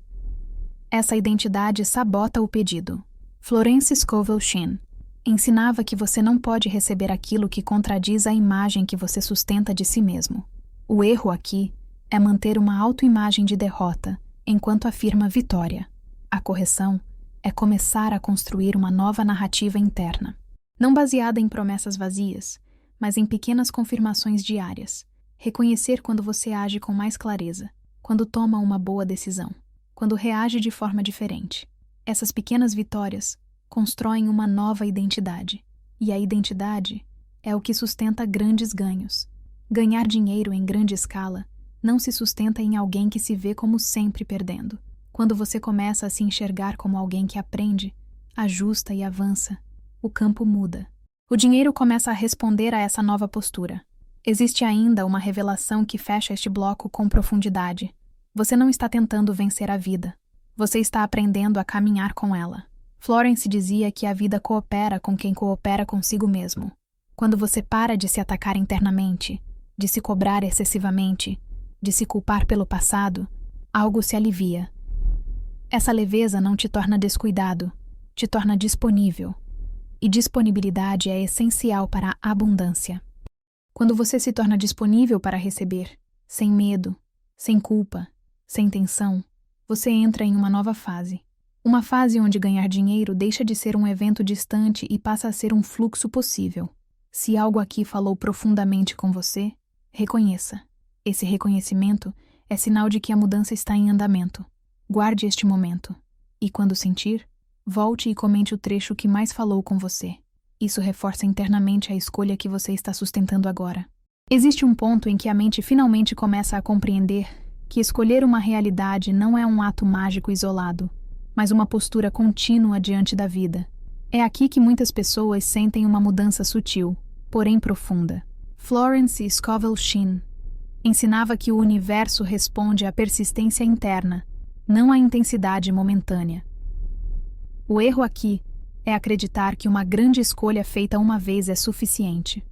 Essa identidade sabota o pedido. Florence Scovel Shinn ensinava que você não pode receber aquilo que contradiz a imagem que você sustenta de si mesmo. O erro aqui é manter uma autoimagem de derrota enquanto afirma vitória. A correção é começar a construir uma nova narrativa interna, não baseada em promessas vazias, mas em pequenas confirmações diárias. Reconhecer quando você age com mais clareza, quando toma uma boa decisão, quando reage de forma diferente. Essas pequenas vitórias constroem uma nova identidade, e a identidade é o que sustenta grandes ganhos. Ganhar dinheiro em grande escala não se sustenta em alguém que se vê como sempre perdendo. Quando você começa a se enxergar como alguém que aprende, ajusta e avança, o campo muda. O dinheiro começa a responder a essa nova postura. Existe ainda uma revelação que fecha este bloco com profundidade. Você não está tentando vencer a vida. Você está aprendendo a caminhar com ela. Florence dizia que a vida coopera com quem coopera consigo mesmo. Quando você para de se atacar internamente, de se cobrar excessivamente, de se culpar pelo passado, algo se alivia. Essa leveza não te torna descuidado, te torna disponível. E disponibilidade é essencial para a abundância. Quando você se torna disponível para receber, sem medo, sem culpa, sem tensão, você entra em uma nova fase. Uma fase onde ganhar dinheiro deixa de ser um evento distante e passa a ser um fluxo possível. Se algo aqui falou profundamente com você, reconheça. Esse reconhecimento é sinal de que a mudança está em andamento. Guarde este momento. E quando sentir, volte e comente o trecho que mais falou com você. Isso reforça internamente a escolha que você está sustentando agora. Existe um ponto em que a mente finalmente começa a compreender que escolher uma realidade não é um ato mágico isolado, mas uma postura contínua diante da vida. É aqui que muitas pessoas sentem uma mudança sutil, porém profunda. Florence Scovel Shinn ensinava que o universo responde à persistência interna, não à intensidade momentânea. O erro aqui é acreditar que uma grande escolha feita uma vez é suficiente.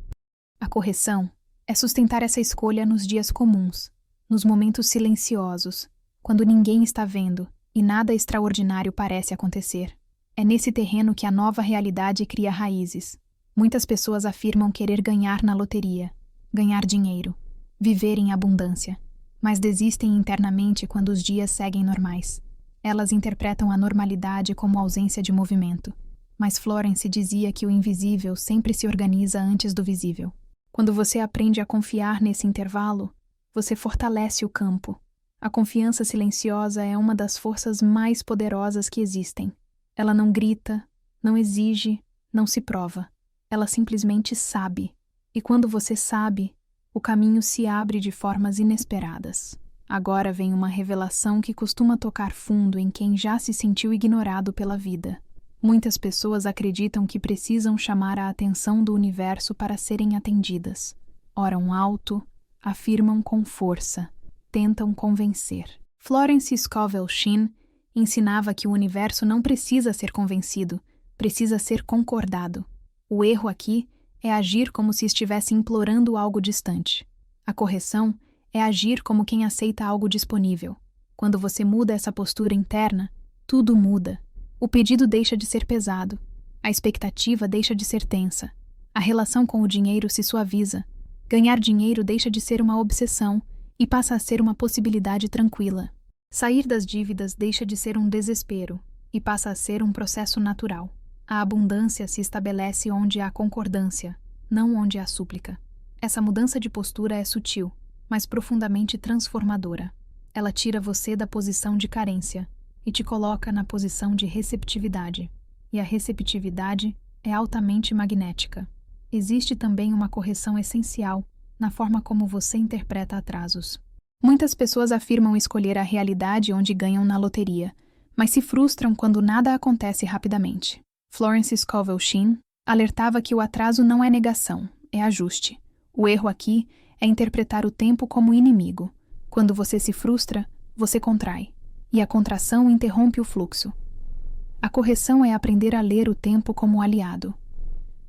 A correção é sustentar essa escolha nos dias comuns, nos momentos silenciosos, quando ninguém está vendo e nada extraordinário parece acontecer. É nesse terreno que a nova realidade cria raízes. Muitas pessoas afirmam querer ganhar na loteria, ganhar dinheiro, viver em abundância, mas desistem internamente quando os dias seguem normais. Elas interpretam a normalidade como ausência de movimento, mas Florence dizia que o invisível sempre se organiza antes do visível. Quando você aprende a confiar nesse intervalo, você fortalece o campo. A confiança silenciosa é uma das forças mais poderosas que existem. Ela não grita, não exige, não se prova. Ela simplesmente sabe. E quando você sabe, o caminho se abre de formas inesperadas. Agora vem uma revelação que costuma tocar fundo em quem já se sentiu ignorado pela vida. Muitas pessoas acreditam que precisam chamar a atenção do universo para serem atendidas. Oram alto, afirmam com força, tentam convencer. Florence Scovel Shinn ensinava que o universo não precisa ser convencido, precisa ser concordado. O erro aqui é agir como se estivesse implorando algo distante. A correção é agir como quem aceita algo disponível. Quando você muda essa postura interna, tudo muda. O pedido deixa de ser pesado, a expectativa deixa de ser tensa, a relação com o dinheiro se suaviza, ganhar dinheiro deixa de ser uma obsessão e passa a ser uma possibilidade tranquila. Sair das dívidas deixa de ser um desespero e passa a ser um processo natural. A abundância se estabelece onde há concordância, não onde há súplica. Essa mudança de postura é sutil, mas profundamente transformadora. Ela tira você da posição de carência e te coloca na posição de receptividade. E a receptividade é altamente magnética. Existe também uma correção essencial na forma como você interpreta atrasos. Muitas pessoas afirmam escolher a realidade onde ganham na loteria, mas se frustram quando nada acontece rapidamente. Florence Scovel Shinn alertava que o atraso não é negação, é ajuste. O erro aqui é interpretar o tempo como inimigo. Quando você se frustra, você contrai, e a contração interrompe o fluxo. A correção é aprender a ler o tempo como aliado.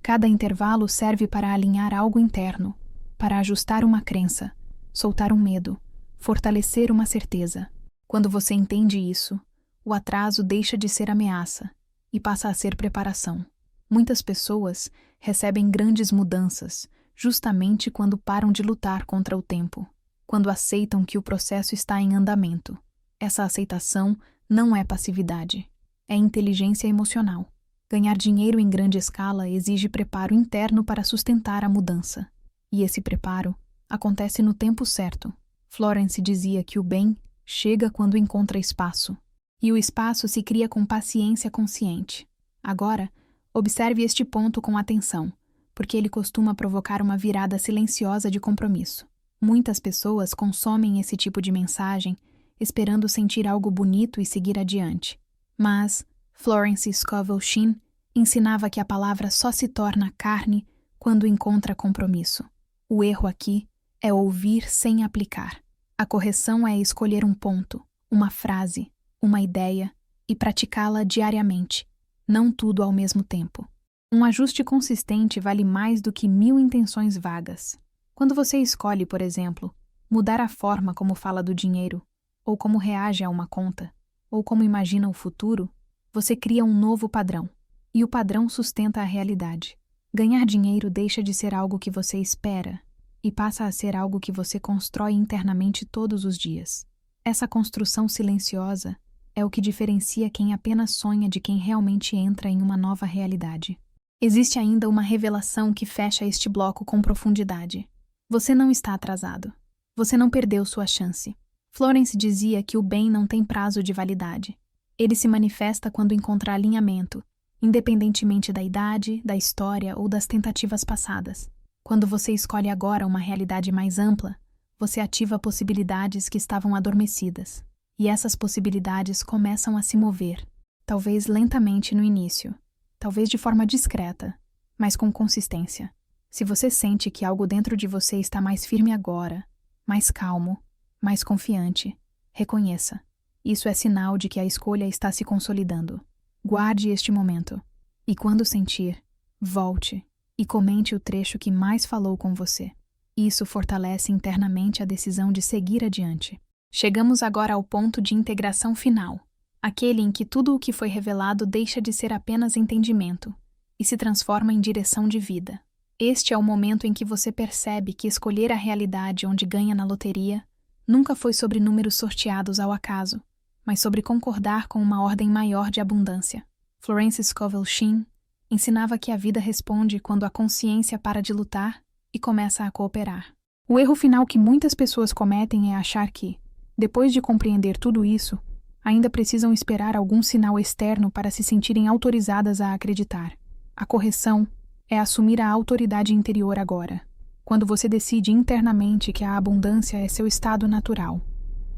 Cada intervalo serve para alinhar algo interno, para ajustar uma crença, soltar um medo, fortalecer uma certeza. Quando você entende isso, o atraso deixa de ser ameaça e passa a ser preparação. Muitas pessoas recebem grandes mudanças justamente quando param de lutar contra o tempo, quando aceitam que o processo está em andamento. Essa aceitação não é passividade, é inteligência emocional. Ganhar dinheiro em grande escala exige preparo interno para sustentar a mudança. E esse preparo acontece no tempo certo. Florence dizia que o bem chega quando encontra espaço. E o espaço se cria com paciência consciente. Agora, observe este ponto com atenção, porque ele costuma provocar uma virada silenciosa de compromisso. Muitas pessoas consomem esse tipo de mensagem esperando sentir algo bonito e seguir adiante. Mas Florence Scovel Shinn ensinava que a palavra só se torna carne quando encontra compromisso. O erro aqui é ouvir sem aplicar. A correção é escolher um ponto, uma frase, uma ideia e praticá-la diariamente, não tudo ao mesmo tempo. Um ajuste consistente vale mais do que 1000 intenções vagas. Quando você escolhe, por exemplo, mudar a forma como fala do dinheiro, ou como reage a uma conta, ou como imagina o futuro, você cria um novo padrão. E o padrão sustenta a realidade. Ganhar dinheiro deixa de ser algo que você espera e passa a ser algo que você constrói internamente todos os dias. Essa construção silenciosa é o que diferencia quem apenas sonha de quem realmente entra em uma nova realidade. Existe ainda uma revelação que fecha este bloco com profundidade. Você não está atrasado. Você não perdeu sua chance. Florence dizia que o bem não tem prazo de validade. Ele se manifesta quando encontra alinhamento, independentemente da idade, da história ou das tentativas passadas. Quando você escolhe agora uma realidade mais ampla, você ativa possibilidades que estavam adormecidas. E essas possibilidades começam a se mover, talvez lentamente no início, talvez de forma discreta, mas com consistência. Se você sente que algo dentro de você está mais firme agora, mais calmo, mais confiante, reconheça. Isso é sinal de que a escolha está se consolidando. Guarde este momento. E quando sentir, volte e comente o trecho que mais falou com você. Isso fortalece internamente a decisão de seguir adiante. Chegamos agora ao ponto de integração final, aquele em que tudo o que foi revelado deixa de ser apenas entendimento e se transforma em direção de vida. Este é o momento em que você percebe que escolher a realidade onde ganha na loteria nunca foi sobre números sorteados ao acaso, mas sobre concordar com uma ordem maior de abundância. Florence Scovel Shinn ensinava que a vida responde quando a consciência para de lutar e começa a cooperar. O erro final que muitas pessoas cometem é achar que, depois de compreender tudo isso, ainda precisam esperar algum sinal externo para se sentirem autorizadas a acreditar. A correção é assumir a autoridade interior agora, quando você decide internamente que a abundância é seu estado natural.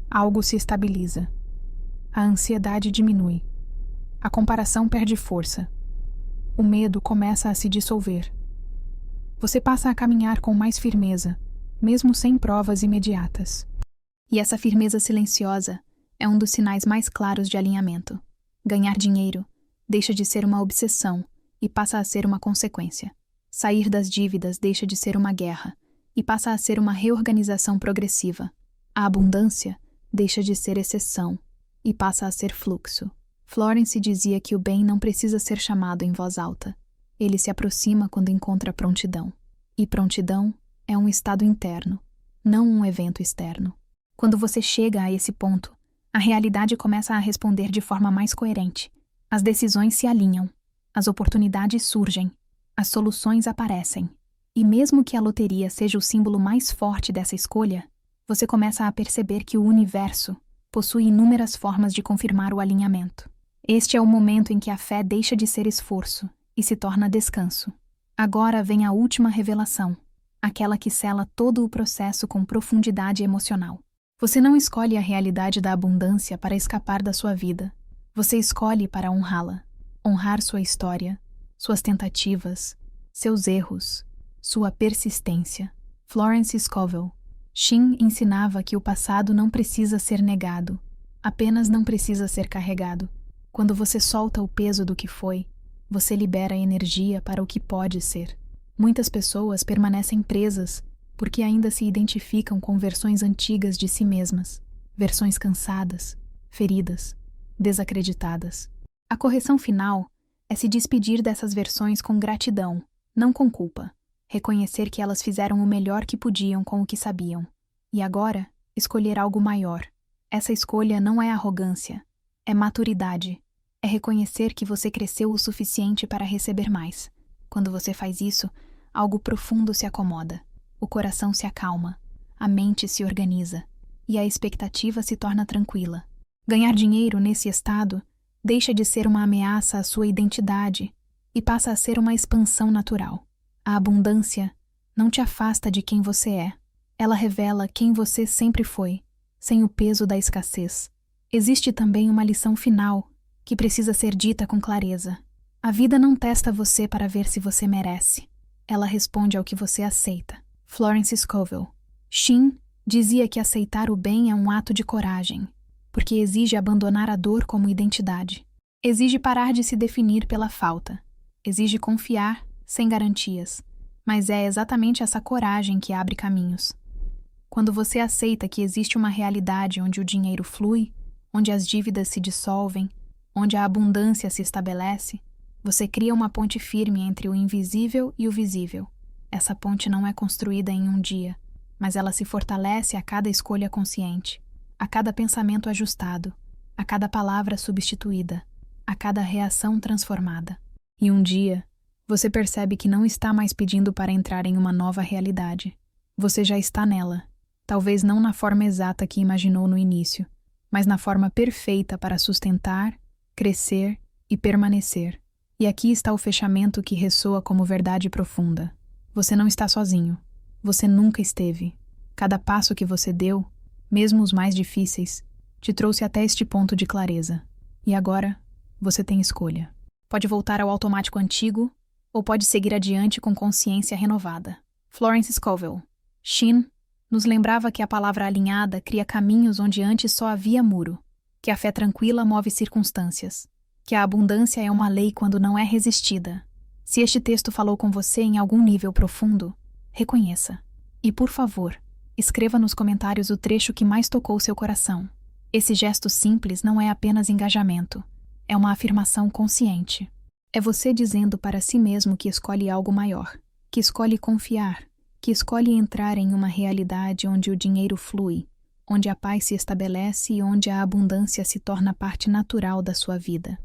Algo se estabiliza. A ansiedade diminui. A comparação perde força. O medo começa a se dissolver. Você passa a caminhar com mais firmeza, mesmo sem provas imediatas. E essa firmeza silenciosa é um dos sinais mais claros de alinhamento. Ganhar dinheiro deixa de ser uma obsessão e passa a ser uma consequência. Sair das dívidas deixa de ser uma guerra e passa a ser uma reorganização progressiva. A abundância deixa de ser exceção e passa a ser fluxo. Florence dizia que o bem não precisa ser chamado em voz alta. Ele se aproxima quando encontra prontidão. E prontidão é um estado interno, não um evento externo. Quando você chega a esse ponto, a realidade começa a responder de forma mais coerente. As decisões se alinham, as oportunidades surgem, as soluções aparecem. E mesmo que a loteria seja o símbolo mais forte dessa escolha, você começa a perceber que o universo possui inúmeras formas de confirmar o alinhamento. Este é o momento em que a fé deixa de ser esforço e se torna descanso. Agora vem a última revelação, aquela que sela todo o processo com profundidade emocional. Você não escolhe a realidade da abundância para escapar da sua vida. Você escolhe para honrá-la. Honrar sua história, suas tentativas, seus erros, sua persistência. Florence Scovel. Shin ensinava que o passado não precisa ser negado, apenas não precisa ser carregado. Quando você solta o peso do que foi, você libera energia para o que pode ser. Muitas pessoas permanecem presas porque ainda se identificam com versões antigas de si mesmas, versões cansadas, feridas, desacreditadas. A correção final é se despedir dessas versões com gratidão, não com culpa. Reconhecer que elas fizeram o melhor que podiam com o que sabiam. E agora, escolher algo maior. Essa escolha não é arrogância, é maturidade. É reconhecer que você cresceu o suficiente para receber mais. Quando você faz isso, algo profundo se acomoda. O coração se acalma, a mente se organiza e a expectativa se torna tranquila. Ganhar dinheiro nesse estado deixa de ser uma ameaça à sua identidade e passa a ser uma expansão natural. A abundância não te afasta de quem você é. Ela revela quem você sempre foi, sem o peso da escassez. Existe também uma lição final que precisa ser dita com clareza. A vida não testa você para ver se você merece. Ela responde ao que você aceita. Florence Scovel. Shin dizia que aceitar o bem é um ato de coragem, porque exige abandonar a dor como identidade. Exige parar de se definir pela falta. Exige confiar sem garantias. Mas é exatamente essa coragem que abre caminhos. Quando você aceita que existe uma realidade onde o dinheiro flui, onde as dívidas se dissolvem, onde a abundância se estabelece, você cria uma ponte firme entre o invisível e o visível. Essa ponte não é construída em um dia, mas ela se fortalece a cada escolha consciente, a cada pensamento ajustado, a cada palavra substituída, a cada reação transformada. E um dia, você percebe que não está mais pedindo para entrar em uma nova realidade. Você já está nela, talvez não na forma exata que imaginou no início, mas na forma perfeita para sustentar, crescer e permanecer. E aqui está o fechamento que ressoa como verdade profunda. Você não está sozinho. Você nunca esteve. Cada passo que você deu, mesmo os mais difíceis, te trouxe até este ponto de clareza. E agora, você tem escolha. Pode voltar ao automático antigo, ou pode seguir adiante com consciência renovada. Florence Scovel. Shin nos lembrava que a palavra alinhada cria caminhos onde antes só havia muro, que a fé tranquila move circunstâncias, que a abundância é uma lei quando não é resistida. Se este texto falou com você em algum nível profundo, reconheça. E, por favor, escreva nos comentários o trecho que mais tocou seu coração. Esse gesto simples não é apenas engajamento, é uma afirmação consciente. É você dizendo para si mesmo que escolhe algo maior, que escolhe confiar, que escolhe entrar em uma realidade onde o dinheiro flui, onde a paz se estabelece e onde a abundância se torna parte natural da sua vida.